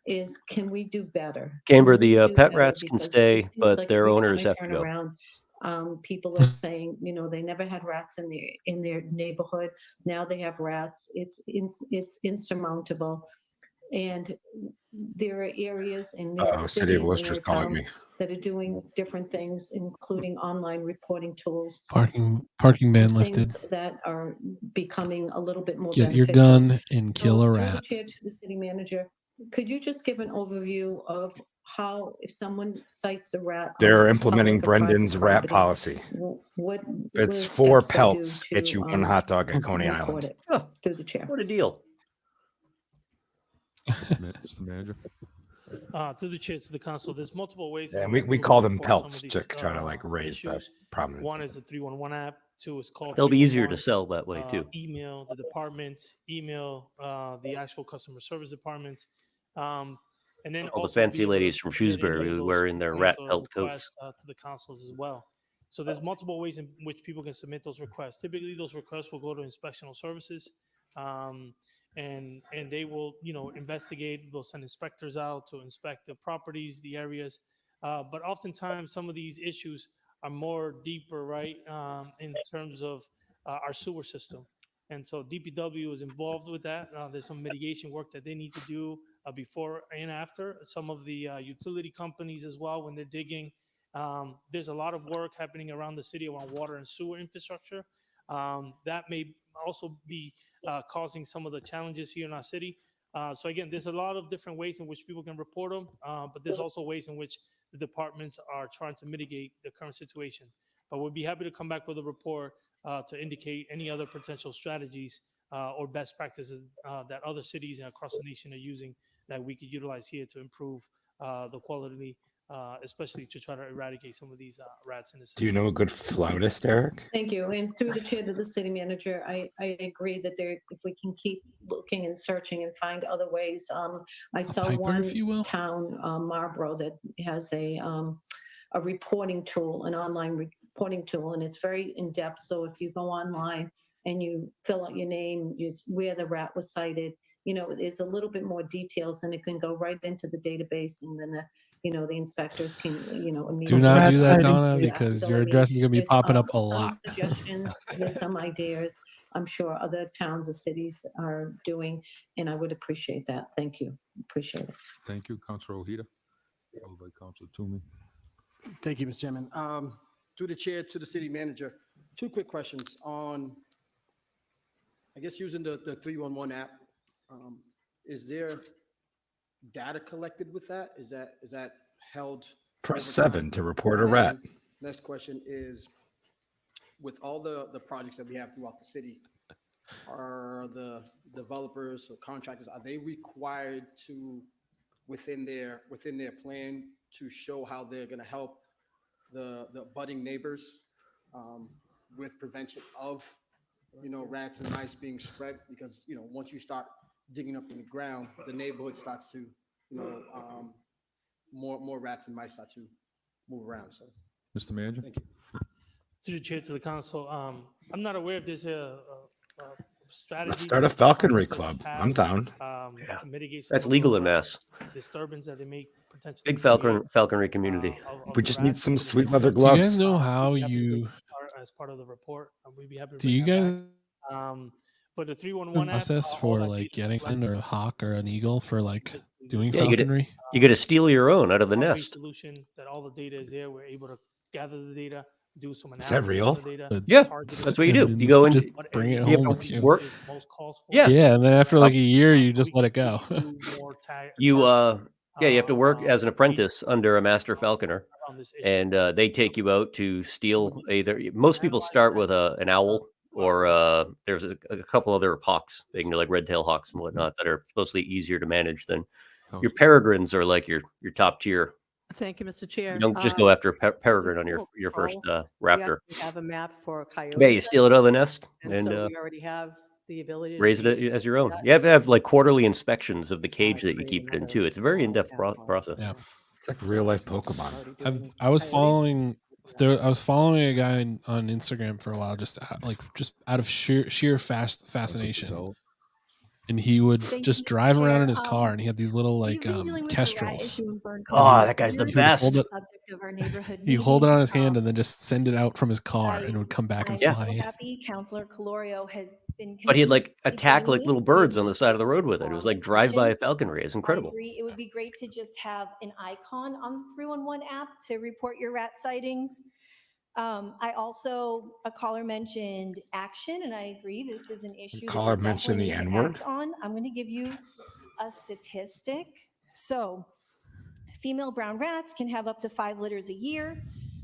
is, can we do better? Gamber, the pet rats can stay, but like their every time owners I have to turn go. around, people are saying, they never had rats in their neighborhood. Now they have rats. It's insurmountable. And there are areas in City of Worcester's calling me that are doing different things, including online reporting tools. Parking ban lifted. That are becoming a little bit more Get your beneficial. gun and kill a Through rat. the chair to the city manager, could you just give an overview of how, if someone cites a rat, they're on implementing public or Brendan's private rat property, policy. What It's steps 4 they do pelts. to, Get you one hot dog at Coney report Island. it? Through the chair. What a deal. Mr. Manager. To the chair, to the council, there's multiple ways. And we call them pelts to try to raise the prominence. One is the 311 app. Two is call. They'll be easier to sell that way too. Email the department. Email the actual customer service department. And then all the fancy ladies from Shrewsbury who wear in their rat pelt coats. To the councils as well. So there's multiple ways in which people can submit those requests. Typically, those requests will go to inspectional services. And they will, investigate. They'll send inspectors out to inspect the properties, the areas. But oftentimes, some of these issues are more deeper, right, in terms of our sewer system. And so DPW is involved with that. There's some mitigation work that they need to do before and after. Some of the utility companies as well, when they're digging. There's a lot of work happening around the city around water and sewer infrastructure. That may also be causing some of the challenges here in our city. So again, there's a lot of different ways in which people can report them, but there's also ways in which the departments are trying to mitigate the current situation. But we'd be happy to come back with a report to indicate any other potential strategies or best practices that other cities across the nation are using that we could utilize here to improve the quality, especially to try to eradicate some of these rats in the city. Do you know a good flautist, Eric? Thank you. And through the chair to the city manager, I agree that if we can keep looking and searching and find other ways. I saw one town, Marlborough, that has a reporting tool, an online reporting tool, and it's very in-depth. So if you go online and you fill out your name, where the rat was cited, there's a little bit more details, and it can go right into the database, and then the inspectors can, immediately. Do not do that, Donna, because your address is going to be popping up a lot. Some suggestions, there's some ideas I'm sure other towns or cities are doing, and I would appreciate that. Thank you. Appreciate it. Thank you, Councilor Ojeda. Followed by Councilor Toomey. Thank you, Mr. Chairman. Through the chair to the city manager, 2 quick questions on, I guess, using the 311 app. Is there data collected with that? Is that held? Press 7 to report a rat. Next question is, with all the projects that we have throughout the city, are the developers or contractors, are they required to, within their plan, to show how they're going to help the budding neighbors with prevention of rats and mice being spread? Because once you start digging up in the ground, the neighborhood starts to more rats and mice start to move around. So, Mr. Manager. Thank you. To the chair, to the council, I'm not aware if there's a strategy. Let's start a falconry club. I'm down. To mitigate That's legal in Mass. Disturbance that they may potentially. Big falconry community. We just need some sweet leather gloves. Do you guys know how you? As part of the report, we'd be happy to. Do you guys? But the 311 process for like getting a hawk or an eagle for like doing Yeah, falconry. You get to steal your own out of the nest. Solution that all the data is there. We're able to gather the data, do some Is analysis. that real? Of the data, Yeah, that's what you do. You go in, just bring it you home have with to you. work. Yeah, and then after like a year, you just let it go. You have to work as an apprentice under a master falconer, and they take you out to steal either. Most people start with an owl, or there's a couple other hawks. They can do like red-tailed hawks and whatnot that are supposedly easier to manage than your peregrines are like your top tier. Thank you, Mr. Chair. You don't just go after a peregrine on your first raptor. We have a map for coyotes. Yeah, you steal it out of the nest, and so we already have the ability to raise it as your own. You have to have like quarterly inspections of the cage that you keep it in too. It's a very in-depth process. Yeah, it's like real life Pokemon. I was following a guy on Instagram for a while, just out of sheer fascination. And he would just drive around in his car, and he had these little like kestrels. Oh, that guy's the best. He hold it on his hand and then just send it out from his car, and it would come back and fly. I'm so happy Councilor Colorio has been. But he'd like attack like little birds on the side of the road with it. It was like drive-by falconry. It's incredible. I agree. It would be great to just have an icon on the 311 app to report your rat sightings. A caller mentioned action, and I agree. This is an issue. Caller mentioned the N-word. I'm going to give you a statistic. So, female brown rats can have up to 5 litters a year,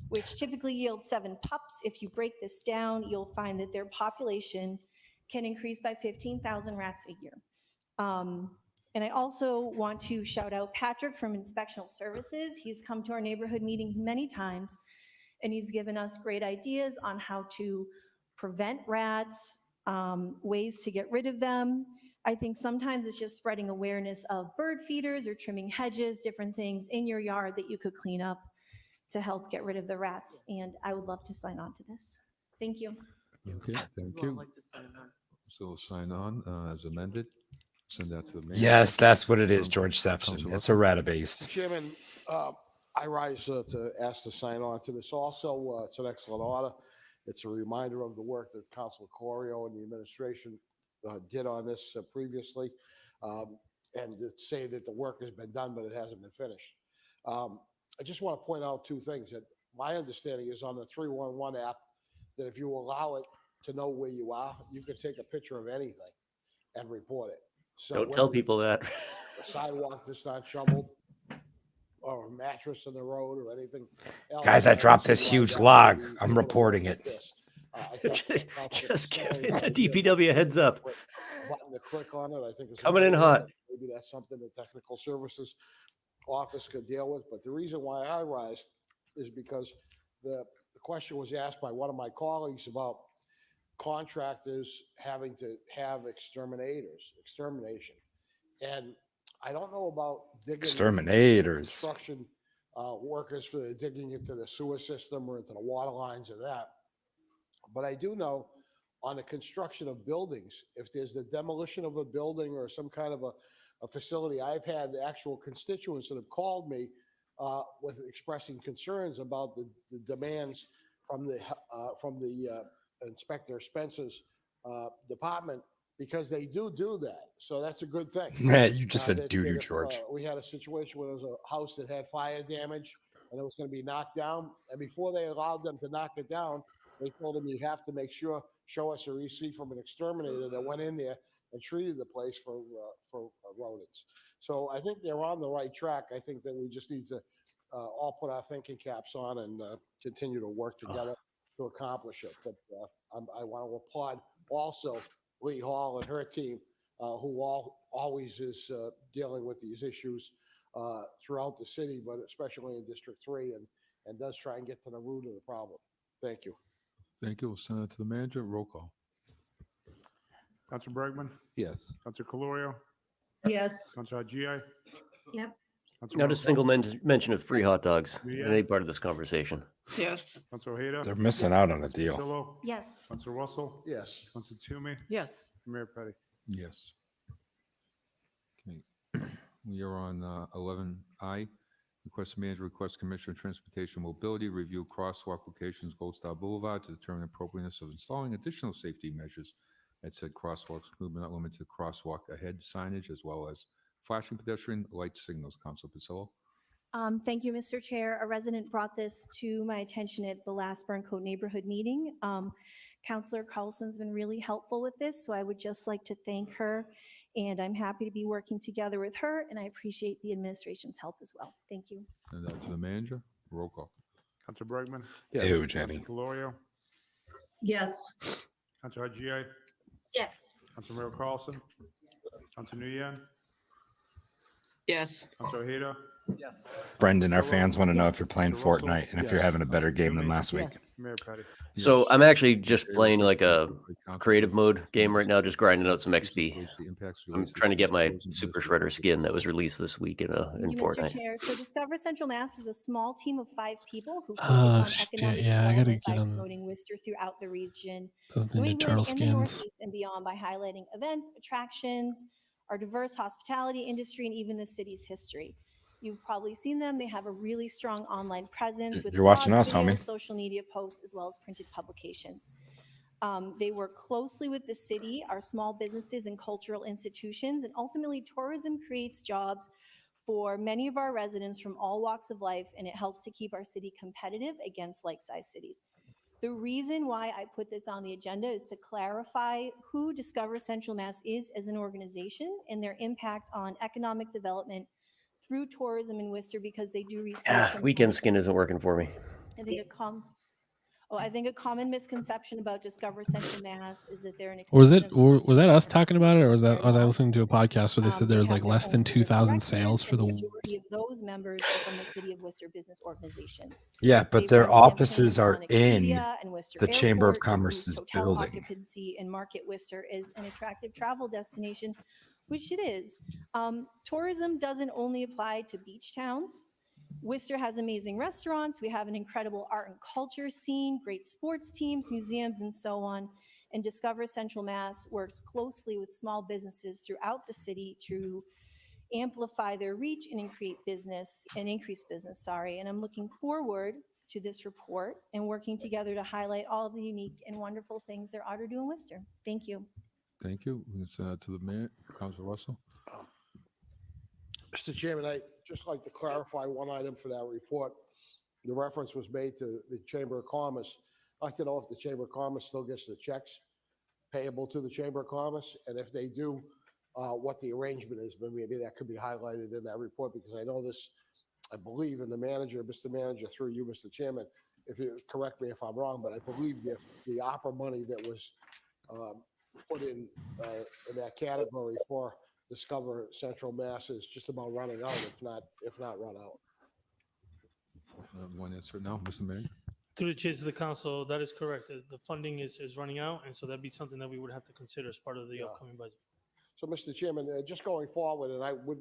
which typically yields 7 pups. If you break this down, you'll find that their population can increase by 15,000 rats a year. And I also want to shout out Patrick from Inspectional Services. He's come to our neighborhood meetings many times, and he's given us great ideas on how to prevent rats, ways to get rid of them. I think sometimes it's just spreading awareness of bird feeders or trimming hedges, different things in your yard that you could clean up to help get rid of the rats. And I would love to sign on to this. Thank you. Okay, thank you. So sign on as amended. Send that to the mayor. Yes, that's what it is, George Sepson. It's a ratabase. Chairman, I rise to ask to sign on to this also. It's an excellent order. It's a reminder of the work that Councilor Colorio and the administration did on this previously, and to say that the work has been done, but it hasn't been finished. I just want to point out 2 things. That my understanding is on the 311 app that if you allow it to know where you are, you can take a picture of anything and report it. So don't tell people that. The sidewalk that's not shoveled, or a mattress in the road or anything else. Guys, I dropped this huge log. I'm reporting it. Just give the DPW a heads up. Button to click on it, I think is coming in hot. Maybe that's something the technical services office could deal with. But the reason why I rise is because the question was asked by one of my colleagues about contractors having to have extermination. And I don't know about exterminators, construction workers for the digging into the sewer system or into the water lines or that. But I do know on the construction of buildings, if there's the demolition of a building or some kind of a facility, I've had actual constituents that have called me with expressing concerns about the demands from the Inspector Spencer's department, because they do that. So that's a good thing. Yeah, you just said doo-doo, George. We had a situation where there was a house that had fire damage and it was going to be knocked down. And before they allowed them to knock it down, they told them, you have to show us a receipt from an exterminator that went in there and treated the place for rodents. So I think they're on the right track. I think that we just need to all put our thinking caps on and continue to work together to accomplish it. But I want to applaud also Lee Hall and her team, who always is dealing with these issues throughout the city, but especially in District 3, and does try and get to the root of the problem. Thank you. Thank you. We'll send it to the manager. Roll call. Councilor Bergman? Yes. Councilor Colorio? Yes. Councilor Haxhiaj? Yep. Not a single mention of free hot dogs in any part of this conversation. Yes. Councilor Hader? They're missing out on a deal. Silo? Yes. Councilor Russell? Yes. Councilor Toomey? Yes. Mayor Petty? Yes. Okay. We are on 11I. Request manager, request Commissioner of Transportation Mobility review crosswalk locations, Gold Star Boulevard, to determine appropriateness of installing additional safety measures at said crosswalks, including but not limited to crosswalk ahead signage, as well as flashing pedestrian light signals. Councilor Pacillo. Thank you, Mr. Chair. A resident brought this to my attention at the last Burncoat neighborhood meeting. Councilor Carlson's been really helpful with this, so I would just like to thank her. And I'm happy to be working together with her, and I appreciate the administration's help as well. Thank you. And that to the manager. Roll call. Councilor Bergman? Yes. Ew, Jenny. Councilor Colorio? Yes. Councilor Haxhiaj? Yes. Councilor Mayor Carlson? Councilor Nguyen? Yes. Councilor Hader? Yes. Brendan, our fans want to know if you're playing Fortnite and if you're having a better game than last week. Mayor Petty? So I'm actually just playing like a creative mode game right now, just grinding out some XP. I'm trying to get my Super Shredder skin that was released this week in Fortnite. Mr. Chair. So Discover Central Mass is a small team of 5 people who focus on economic development by promoting Worcester throughout the region, New England, and the Northeast and beyond, by highlighting events, attractions, our diverse hospitality industry, and even the city's history. You've probably seen them. They have a really strong online presence with You're watching blogs, us, videos, homie. social media posts, as well as printed publications. They work closely with the city, our small businesses and cultural institutions, and ultimately tourism creates jobs for many of our residents from all walks of life, and it helps to keep our city competitive against like-sized cities. The reason why I put this on the agenda is to clarify who Discover Central Mass is as an organization and their impact on economic development through tourism in Worcester, because they do receive Weekend skin isn't working for me. I think a common misconception about Discover Central Mass is that they're an was that us talking about it, or was I listening to a podcast where they said there's like less than 2,000 sales for the majority of those members are from the City of Worcester business organizations. Yeah, but their offices are in the Chamber of Commerce's building. Occupancy and market Worcester is an attractive travel destination, which it is. Tourism doesn't only apply to beach towns. Worcester has amazing restaurants. We have an incredible art and culture scene, great sports teams, museums, and so on. And Discover Central Mass works closely with small businesses throughout the city to amplify their reach and increase business. And I'm looking forward to this report and working together to highlight all of the unique and wonderful things they're ought to do in Worcester. Thank you. Thank you. It's to the mayor, Councilor Russell. Mr. Chairman, I'd just like to clarify one item for that report. The reference was made to the Chamber of Commerce. I'd like to know if the Chamber of Commerce still gets the checks payable to the Chamber of Commerce, and if they do, what the arrangement is. But maybe that could be highlighted in that report, because I know this I believe, and the manager, Mr. Manager, through you, Mr. Chairman, if you correct me if I'm wrong, but I believe if the opera money that was put in that category for Discover Central Mass is just about running out, if not run out. One answer now, Mr. Manager. Through the chair to the council, that is correct. The funding is running out, and so that'd be something that we would have to consider as part of the upcoming budget. So, Mr. Chairman, just going forward, and I would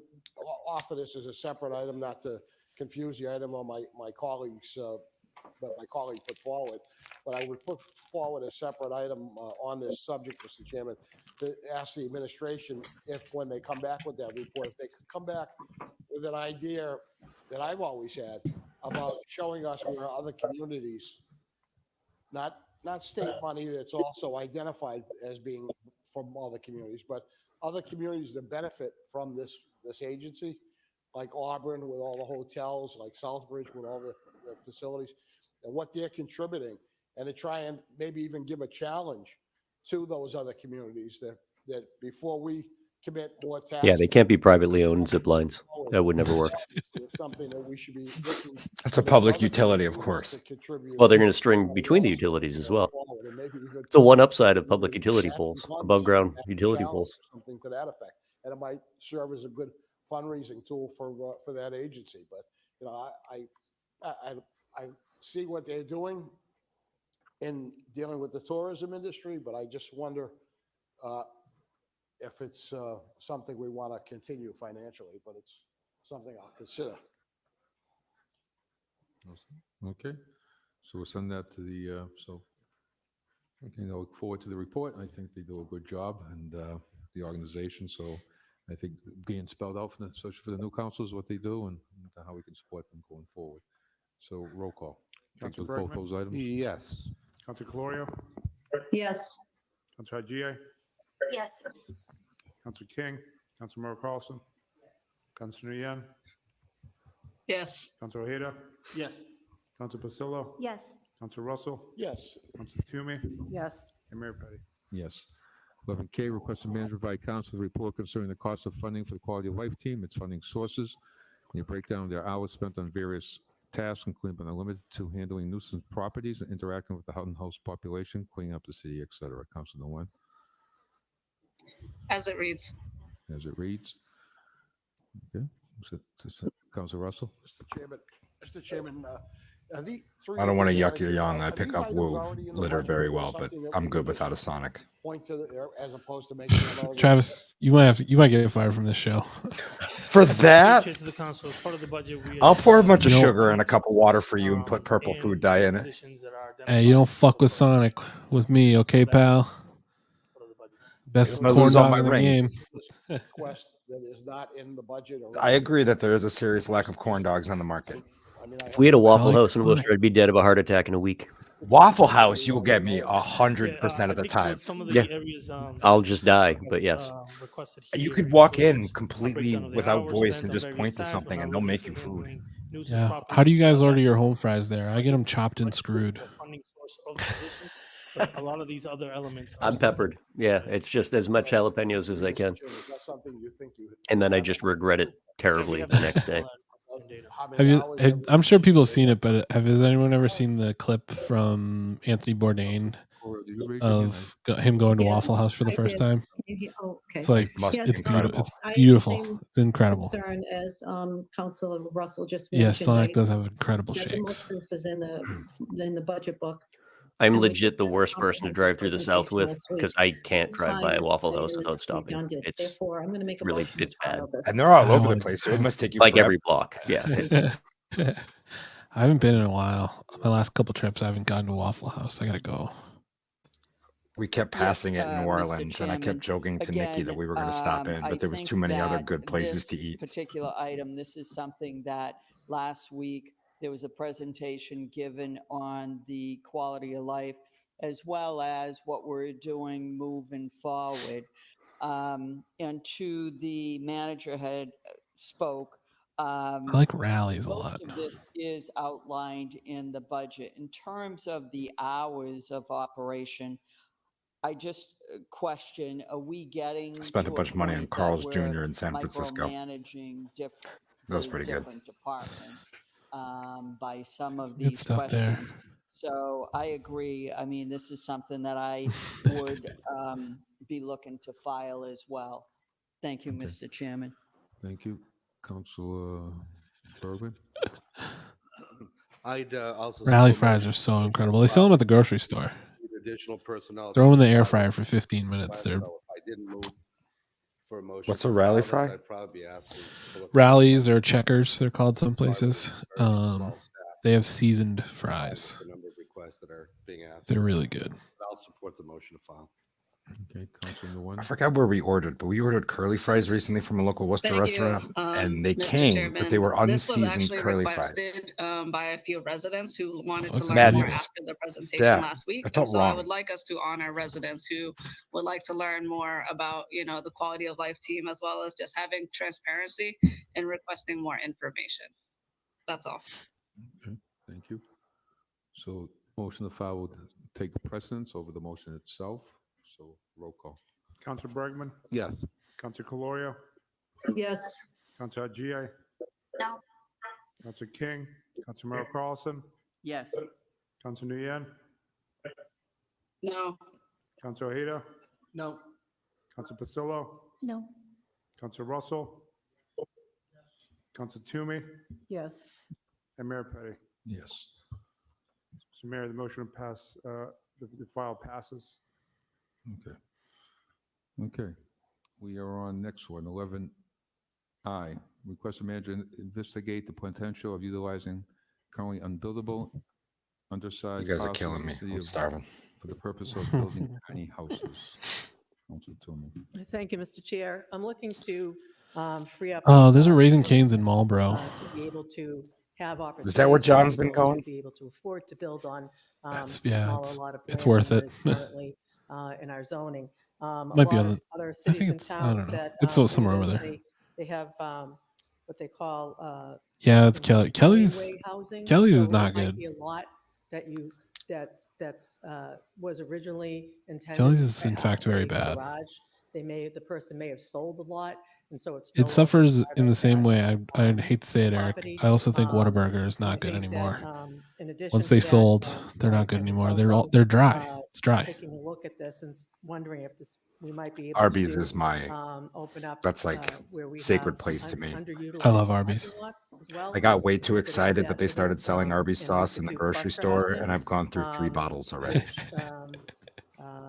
offer this as a separate item, not to confuse the item on my colleagues, that my colleague put forward, but I would put forward a separate item on this subject, Mr. Chairman, to ask the administration if, when they come back with that report, if they could come back with an idea that I've always had about showing us where other communities, not state money that's also identified as being from other communities, but other communities that benefit from this agency, like Auburn with all the hotels, like Southbridge with all the facilities, and what they're contributing, and to try and maybe even give a challenge to those other communities that before we commit more tax. Yeah, they can't be privately owned zip lines. That would never work. Something that we should be looking. That's a public utility, of course. Well, they're going to string between the utilities as well. It's the one upside of public utility poles, above ground utility poles. Something to that effect, and it might serve as a good fundraising tool for that agency. But you know, I see what they're doing in dealing with the tourism industry, but I just wonder if it's something we want to continue financially, but it's something I'll consider. Okay, so we'll send that to the, I look forward to the report. I think they do a good job, and the organization, so I think being spelled out, especially for the new councils, what they do and how we can support them going forward. So roll call. Councilor both Bergman? those items? Yes. Councilor Colorio? Yes. Councilor Haxhiaj? Yes. Councilor King? Councilor Carlson? Councilor Yan? Yes. Councilor Ojeda? Yes. Councilor Pasillo? Yes. Councilor Russell? Yes. Councilor Toomey? Yes. And Mayor Petty? Yes. 11K, request the manager provide council the report concerning the cost of funding for the quality of life team, its funding sources, and a breakdown of their hours spent on various tasks, including but not limited to handling nuisance properties and interacting with the Houghton House population, cleaning up the city, etc. Councilor Nguyen. As it reads. As it reads. Okay. Councilor Russell. Mr. Chairman, I don't want to yuck your young. I pick up woo litter very well, but I'm good without a Sonic. Point to as opposed to making Travis, you might get fired from this show. For that, To the council, as part of the budget, we I'll pour a bunch of sugar and a cup of water for you and put purple food dye in it. Hey, you don't fuck with Sonic with me, okay, pal? Best corn dog in the game. Request that is not in the budget. I agree that there is a serious lack of corn dogs on the market. If we had a Waffle House in Worcester, I'd be dead of a heart attack in a week. Waffle House, you will get me 100% of the time. Yeah, I'll just die, but yes. You could walk in completely without voice and just point to something and they'll make you food. Yeah. How do you guys order your home fries there? I get them chopped and screwed. A lot of these other elements. I'm peppered. Yeah, it's just as much jalapenos as I can. And then I just regret it terribly the next day. I'm sure people have seen it, but has anyone ever seen the clip from Anthony Bourdain of him going to Waffle House for the first time? It's like it's beautiful. It's beautiful. It's incredible. Concern as Councilor Russell just mentioned. Yeah, Sonic does have incredible shakes. Most of this is in the budget book. I'm legit the worst person to drive through the South with because I can't drive by a Waffle House without stopping. It's really, it's bad. And they're all over the place, so it must take you like forever. every block. Yeah. I haven't been in a while. My last couple trips, I haven't gone to Waffle House. I gotta go. We kept passing it in New Orleans, and I kept joking to Nikki that we were going to stop in, but there was too many other good places to eat. Particular item. This is something that last week there was a presentation given on the quality of life, as well as what we're doing moving forward. And to the manager had spoke. I like rallies a lot. Most of this is outlined in the budget. In terms of the hours of operation, I just question, are we getting I spent a bunch of money on Carl's Jr. in San Francisco. Managing That was pretty good. Different departments by some of these questions. So I agree. I mean, this is something that I would be looking to file as well. Thank you, Mr. Chairman. Thank you. Councilor Bergman? I'd also rally fries are so incredible. They sell them at the grocery store. Additional personnel. Throw them in the air fryer for 15 minutes. They're if I didn't move for a motion. What's a rally fry? I'd probably be asking rallies or checkers. They're called some places. They have seasoned fries. The number of requests that are being asked. They're really good. I'll support the motion to file. Okay, Councilor Nguyen. I forgot where we ordered, but we ordered curly fries recently from a local Worcester restaurant, and they came, Chairman. but they were unseasoned this was curly requested, fries. By a few residents who wanted to learn more Madness. after the presentation last week. I felt So wrong. I would like us to honor residents who would like to learn more about, the quality of life team, as well as just having transparency and requesting more information. That's all. Okay, thank you. So motion to file will take precedence over the motion itself. So roll call. Councilor Bergman, Yes. Councilor Colorio, Yes. Councilor Haxhiaj, No. Councilor King, Councilor Merrill Carlson, Yes. Councilor Nguyen, No. Councilor Ojeda, No. Councilor Pasillo, No. Councilor Russell, Councilor Toomey, Yes. and Mayor Petty. Yes. Mr. Mayor, the motion to pass, the file passes. Okay. Okay. We are on next one, 11I. Request the manager investigate the potential of utilizing currently unbuildable, undersized. You guys are parcels killing in me. the city I'm of- starving. For the purpose of building tiny houses. Councilor Toomey. Thank you, Mr. Chair. I'm looking to free up. Oh, there's a Raising Cane's in Marlboro. To be able to have opportunities. Is that where John's been to going? be able to afford to build on yeah, smaller lot of it's land worth than it. is currently in our zoning. Might be lot on of the- other I cities think and it's- I towns don't know. that It's somewhere over there. They have what they call Yeah, it's Kelly. Kelly's laneway housing. Kelly's So is it not might good. be a lot that's was originally intended. Kelly's is in as fact very a bad. garage. The person may have sold the lot, and so it's. It suffers in the same way. I hate to say it, Eric. property. I also think Whataburger is not good think that, anymore. in addition Once to they that, sold, they're not good I was anymore. also, They're dry. It's dry. Taking a look at this and wondering if we might be able Arby's to is my. open up. That's like where we sacred have place to me. I love Arby's. lots as well. I got way too Could add excited that they to started this, selling Arby's and we sauce could in the do grocery cluster store, housing, and I've gone through 3 bottles already. which,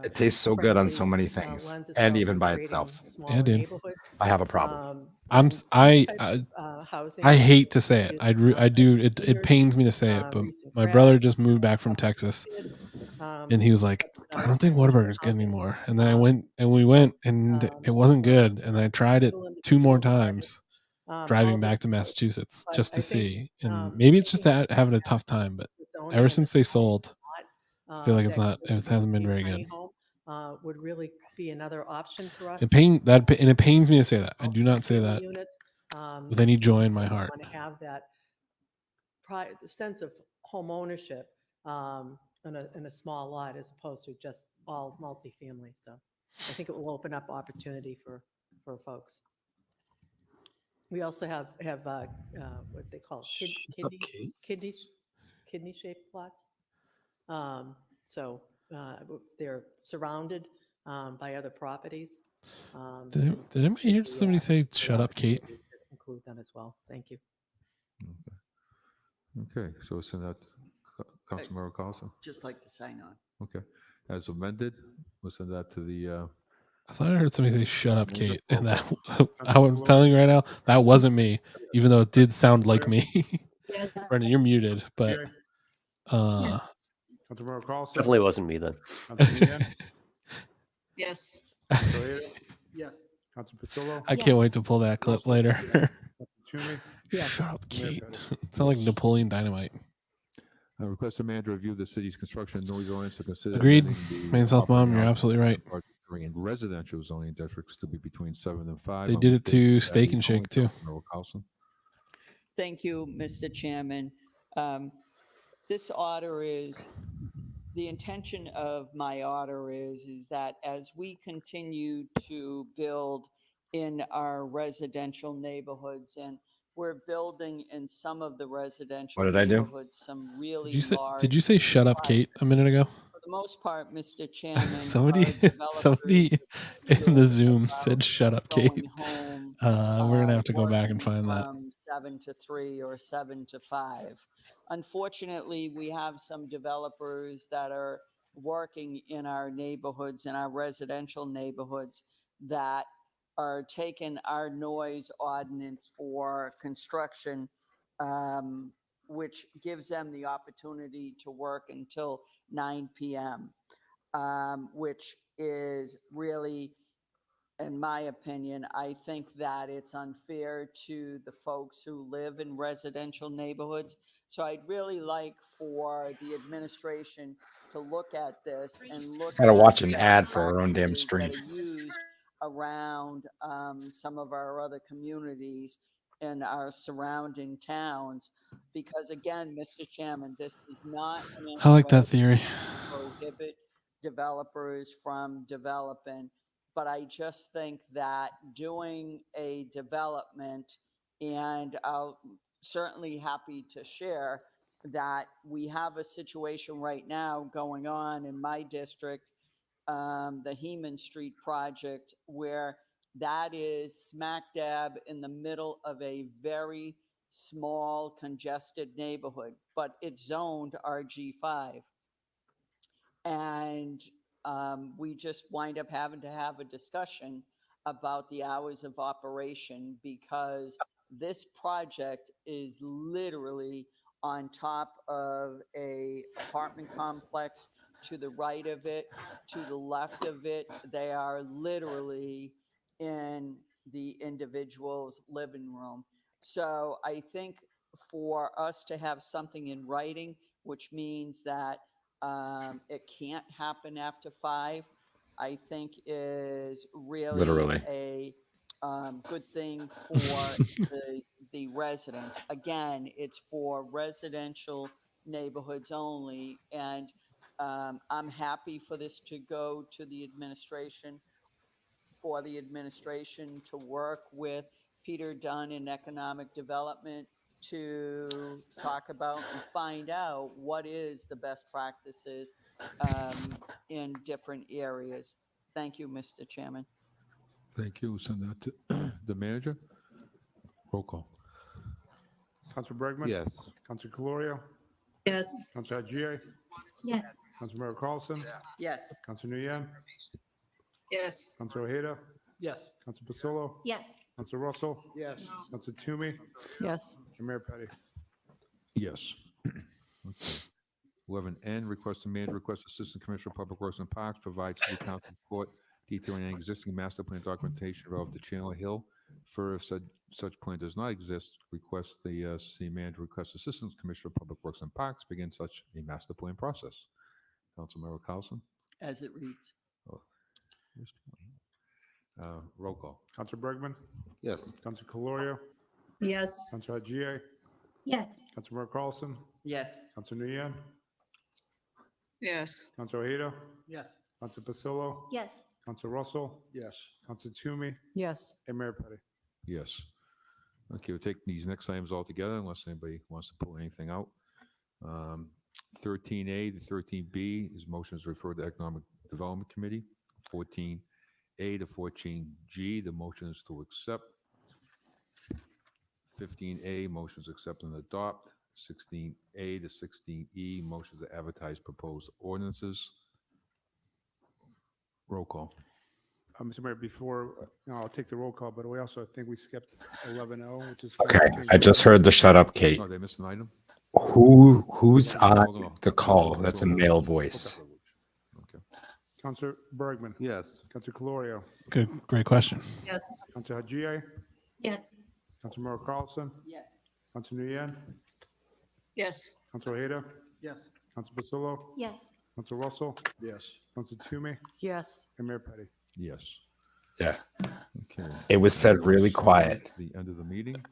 It tastes so good on so frankly, many things, lends and itself even to by creating itself. smaller Yeah, dude. neighborhoods. I have a problem. Housing I hate to say it. is I do. It pains me to say it, but recent my brother grads, just moved back from Texas, kids, and he was like, "I don't think Whataburger's good anymore." And then we went, and it wasn't good. And I tried it 2 more times, driving back to Massachusetts but just to I think, see. And maybe it's just having a tough time, but zoning ever and since they sold, I feel like it's that not. It hasn't been very tiny good. home, would really be another option for us. It pains me to say that. I do not say that Units, with any joy in my heart. Want to have that sense of home ownership in a small lot as opposed to just all multifamily. So I think it will open up opportunity for folks. We also have what they call kidney shaped plots. So they're surrounded by other properties. Did anybody hear somebody say "Shut up, Kate"? Include them as well. Thank you. Okay, so send that to Councilor Carlson. Just like to sign on. Okay, as amended, we'll send that to the. I thought I heard somebody say "Shut up, Kate," and that I'm telling you right now, that wasn't me, even though it did sound like me. Brendan, you're muted, but Councilor Carlson. Definitely wasn't me then. Yes. Yes. Councilor Pasillo. I can't wait to pull that clip later. Toomey. Shut up, Kate. Sound like Napoleon Dynamite. Request the manager review the city's construction noise ordinance to consider. Agreed. amending the Main South Mom, you're operating absolutely right. hours in residential zoning districts to be between 7 and 5. They did it to Steak and Shake too. Thank you, Mr. Chairman. This order is, the intention of my order is that as we continue to build in our residential neighborhoods, and we're building in some of the residential What did I do? neighborhoods some really large. Did you say shut up, Kate, a minute ago? For the most part, Mr. Chairman, somebody in the Zoom said shut up, Kate. We're gonna have to go back and find that. From 7 to 3 or 7 to 5. Unfortunately, we have some developers that are working in our neighborhoods, in our residential neighborhoods, that are taking our noise ordinance for construction, which gives them the opportunity to work until 9 p.m., which is really, in my opinion, I think that it's unfair to the folks who live in residential neighborhoods. So I'd really like for the administration to look at this and look Gotta at watch an ad for our own damn practices stream. that are used around some of our other communities in our surrounding towns. Because again, Mr. Chairman, this is not an I like that theory. to prohibit developers from developing. But I just think that doing a development, and I'll certainly happy to share that we have a situation right now going on in my district, the Heman Street project, where that is smack dab in the middle of a very small, congested neighborhood, but it's zoned RG5. And we just wind up having to have a discussion about the hours of operation, because this project is literally on top of a apartment complex. To the right of it, to the left of it, they are literally in the individual's living room. So I think for us to have something in writing, which means that it can't happen after 5, I think is really Literally. a good thing for the residents. Again, it's for residential neighborhoods only, and I'm happy for this to go to the administration, for the administration to work with Peter Dunn in economic development to talk about and find out what is the best practices in different areas. Thank you, Mr. Chairman. Thank you. Send that to the manager. Roll call. Councilor Bergman? Yes. Councilor Colorio? Yes. Councilor Haxhiaj? Yes. Councilor Carlson? Yes. Councilor Nguyen? Yes. Councilor Ojeda? Yes. Councilor Pasillo? Yes. Councilor Russell? Yes. Councilor Toomey? Yes. And Mayor Petty. Yes. Okay. 11N, request the manager request Assistant Commissioner of Public Works and Parks provide City Council support detailing an existing master plan documentation relative to Channel Hill. Further, if such plan does not exist, request the city manager request Assistant Commissioner of Public Works and Parks begin such a master plan process. Councilmember Carlson? As it reads. Oh, roll call. Councilor Bergman? Yes. Councilor Colorio? Yes. Councilor Haxhiaj? Yes. Councilor Carlson? Yes. Councilor Nguyen? Yes. Councilor Ojeda? Yes. Councilor Pasillo? Yes. Councilor Russell? Yes. Councilor Toomey? Yes. And Mayor Petty. Yes. Okay, we'll take these next items all together unless anybody wants to pull anything out. 13A to 13B is motions referred to Economic Development Committee. 14A to 14G, the motion is to accept. 15A, motions accept and adopt. 16A to 16E, motions to advertise proposed ordinances. Roll call. Mr. Mayor, before, I'll take the roll call, but we also think we skipped 11O, which is. Okay, I just heard the shut up, Kate. Oh, they missed an item? Who's on the call? That's a male voice. Okay. Councilor Bergman? Yes. Councilor Colorio? Good, great question. Yes. Councilor Haxhiaj? Yes. Councilor Carlson? Yes. Councilor Nguyen? Yes. Councilor Ojeda? Yes. Councilor Pasillo? Yes. Councilor Russell? Yes. Councilor Toomey? Yes. And Mayor Petty. Yes. Yeah. Okay. It was said really quiet. The end of the meeting.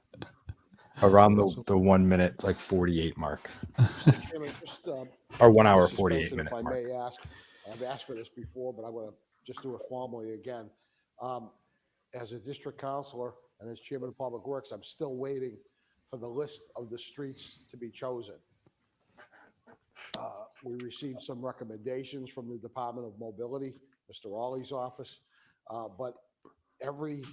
Around the 1 minute, like 48 mark. Mr. Chairman, just, Or 1 hour, suspension, 48 minute If I mark. may ask, I've asked for this before, but I want to just do it formally again. As a district councilor and as chairman of Public Works, I'm still waiting for the list of the streets to be chosen. We received some recommendations from the Department of Mobility, Mr. Raleigh's office, but every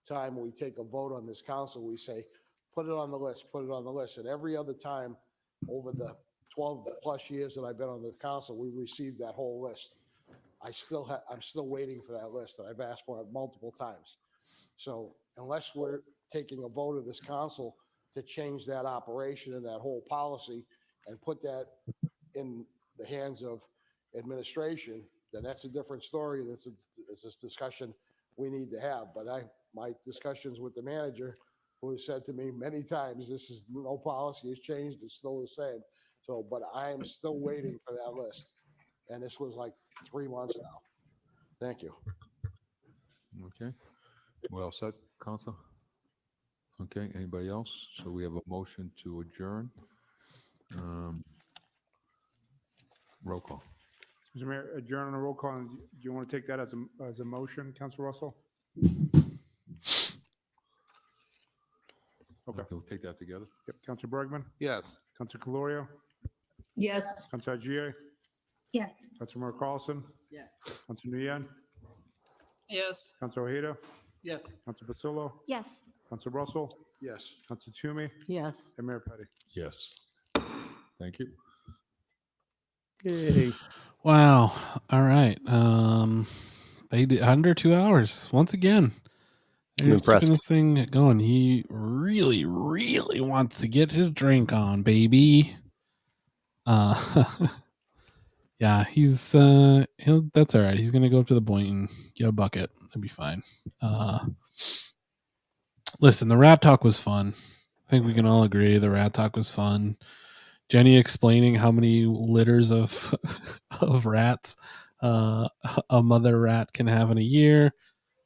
time we take a vote on this council, we say, put it on the list, put it on the list. And every other time over the 12 plus years that I've been on the council, we received that whole list. I'm still waiting for that list, and I've asked for it multiple times. So unless we're taking a vote of this council to change that operation and that whole policy and put that in the hands of administration, then that's a different story, and it's a discussion we need to have. But my discussions with the manager, who has said to me many times, this is no policy has changed, it's still the same. So, but I am still waiting for that list, and this was like 3 months now. Thank you. Okay. Well said, Council. Okay. Anybody else? So we have a motion to adjourn. Roll call. Mr. Mayor, adjourn on a roll call. Do you want to take that as a motion, Councilor Russell? Okay. We'll take that together. Yep. Councilor Bergman? Yes. Councilor Colorio? Yes. Councilor Haxhiaj? Yes. Councilor Carlson? Yeah. Councilor Nguyen? Yes. Councilor Ojeda? Yes. Councilor Basillo? Yes. Councilor Russell? Yes. Councilor Toomey? Yes. And Mayor Petty? Yes. Thank you. Yay. Wow. All right. They did under 2 hours once again. They're keeping this thing going. He really, really wants to get his drink on, baby. Yeah, he's that's all right. He's gonna go up to the point and get a bucket. That'd be fine. Listen, the rat talk was fun. I think we can all agree the rat talk was fun. Jenny explaining how many litters of of rats a mother rat can have in a year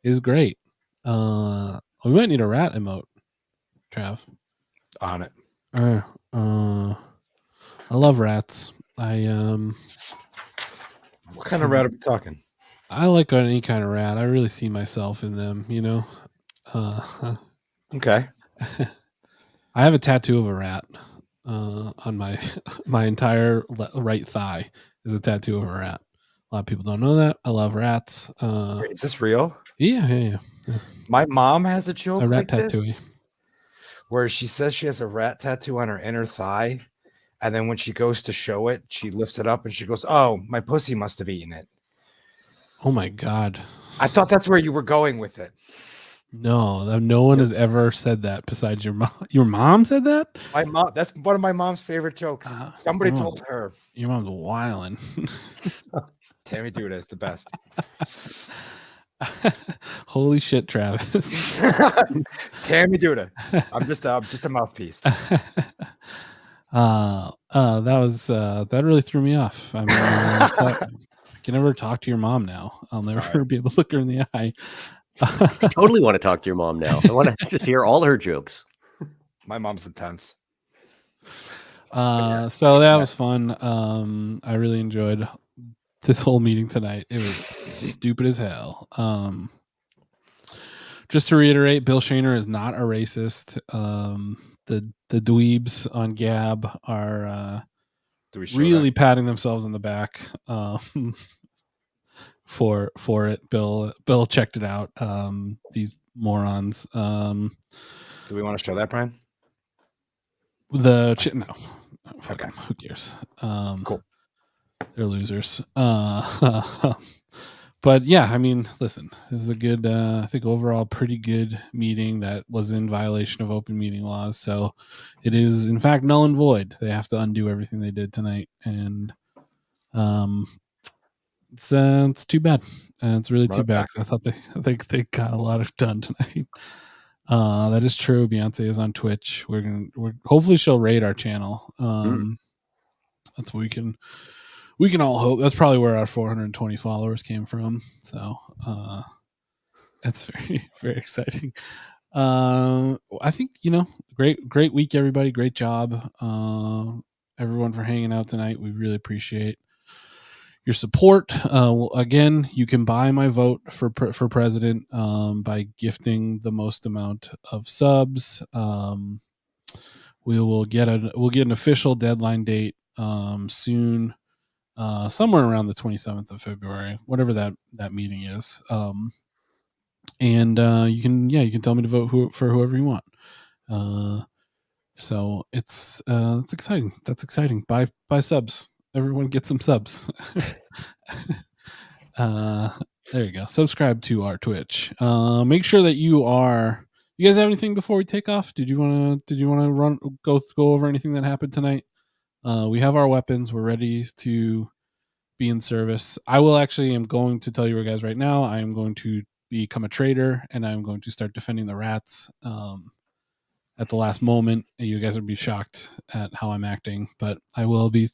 is great. We might need a rat emote, Trav. On it. I love rats. What kind of rat are we talking? I like any kind of rat. I really see myself in them, you know. Okay. I have a tattoo of a rat on my entire right thigh is a tattoo of a rat. A lot of people don't know that. I love rats. Is this real? Yeah. My mom has a joke a rat like tattoo. this, where she says she has a rat tattoo on her inner thigh, and then when she goes to show it, she lifts it up and she goes, "Oh, my pussy must have eaten it." Oh my God! I thought that's where you were going with it. No one has ever said that besides your mom. Your mom said that? My mom. That's one of my mom's favorite jokes. Somebody told her. Your mom's wildin'. Tammy Duda is the best. Holy shit, Travis. Tammy Duda. I'm just a mouthpiece. That really threw me off. I mean, I can never talk to your mom now. I'll never be able to look her in the eye. I totally want to talk to your mom now. I want to just hear all her jokes. My mom's intense. So that was fun. I really enjoyed this whole meeting tonight. It was stupid as hell. Just to reiterate, Bill Shaner is not a racist. The dweebs on Gab are really patting themselves on the back for it. Bill checked it out. These morons. Do we want to show that, Brian? No. Okay. Who cares? Cool. They're losers. But yeah, I mean, listen, it was a good, I think overall pretty good meeting that was in violation of open meeting laws. So it is in fact null and void. They have to undo everything they did tonight. And it's too bad. It's really too bad. I think they got a lot done tonight. That is true. Beyonce is on Twitch. We're hopefully she'll raid our channel. That's what we can all hope. That's probably where our 420 followers came from. So it's very, very exciting. I think, great week, everybody. Great job. Everyone for hanging out tonight. We really appreciate your support. Again, you can buy my vote for president by gifting the most amount of subs. we'll get an official deadline date soon, somewhere around the 27th of February, whatever that meeting is. And you can tell me to vote for whoever you want. So it's exciting. That's exciting. Buy subs. Everyone get some subs. There you go. Subscribe to our Twitch. Make sure that you guys have anything before we take off? Did you want to go over anything that happened tonight? We have our weapons. We're ready to be in service. I am going to tell you guys right now, I am going to become a traitor, and I'm going to start defending the rats at the last moment. You guys would be shocked at how I'm acting, but I will be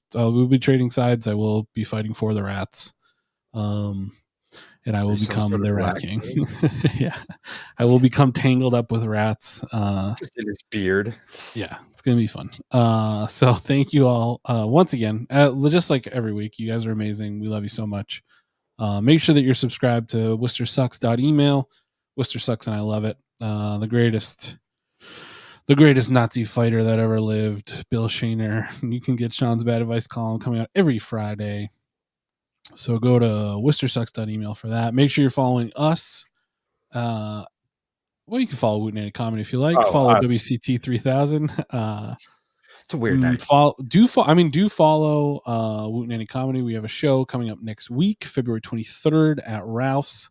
trading sides. I will be fighting for the rats. And I will become the rat king. Yeah. I will become tangled up with rats. Just in his beard. Yeah, it's going to be fun. So thank you all once again. Just like every week, you guys are amazing. We love you so much. Make sure that you're subscribed to worcestersucks.email. Worcester Sucks and I love it. The greatest Nazi fighter that ever lived, Bill Shaner. You can get Shaun's Bad Advice column coming out every Friday. So go to worcestersucks.email for that. Make sure you're following us. You can follow Woot Nanny Comedy if you like. Follow WCT 3000. It's a weird night. Do follow Woot Nanny Comedy. We have a show coming up next week, February 23rd at Ralph's.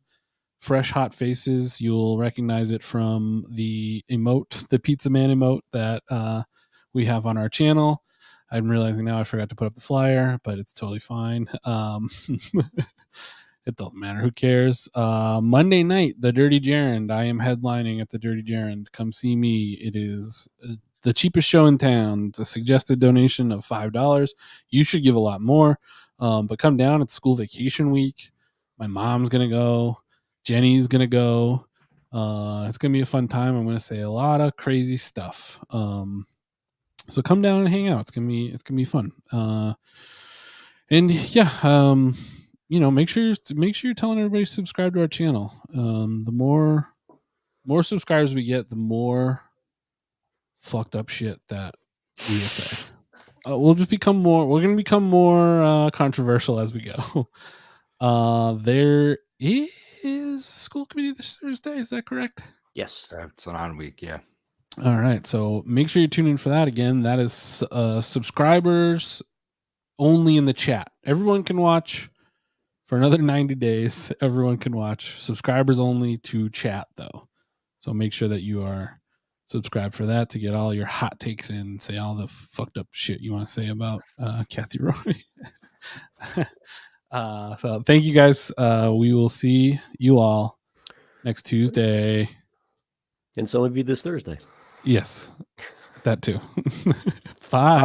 Fresh Hot Faces. You'll recognize it from the emote, the Pizza Man emote that we have on our channel. I'm realizing now I forgot to put up the flyer, but it's totally fine. It doesn't matter. Who cares? Monday night, the Dirty Gerund. I am headlining at the Dirty Gerund. Come see me. It is the cheapest show in town. It's a suggested donation of $5. You should give a lot more, but come down. It's school vacation week. My mom's going to go. Jenny's going to go. It's going to be a fun time. I'm going to say a lot of crazy stuff. So come down and hang out. It's gonna be fun. Make sure you're telling everybody to subscribe to our channel. The more subscribers we get, the more fucked up shit that we will say. We're gonna become more controversial as we go. There is school committee this Thursday. Is that correct? Yes. It's an on week. Yeah. All right, so make sure you tune in for that. Again, that is subscribers only in the chat. Everyone can watch for another 90 days. Everyone can watch. Subscribers only to chat, though. So make sure that you are subscribed for that to get all your hot takes in, say all the fucked up shit you want to say about Kathy Roy. So thank you guys. We will see you all next Tuesday. And some of you this Thursday. Yes, that too. Bye.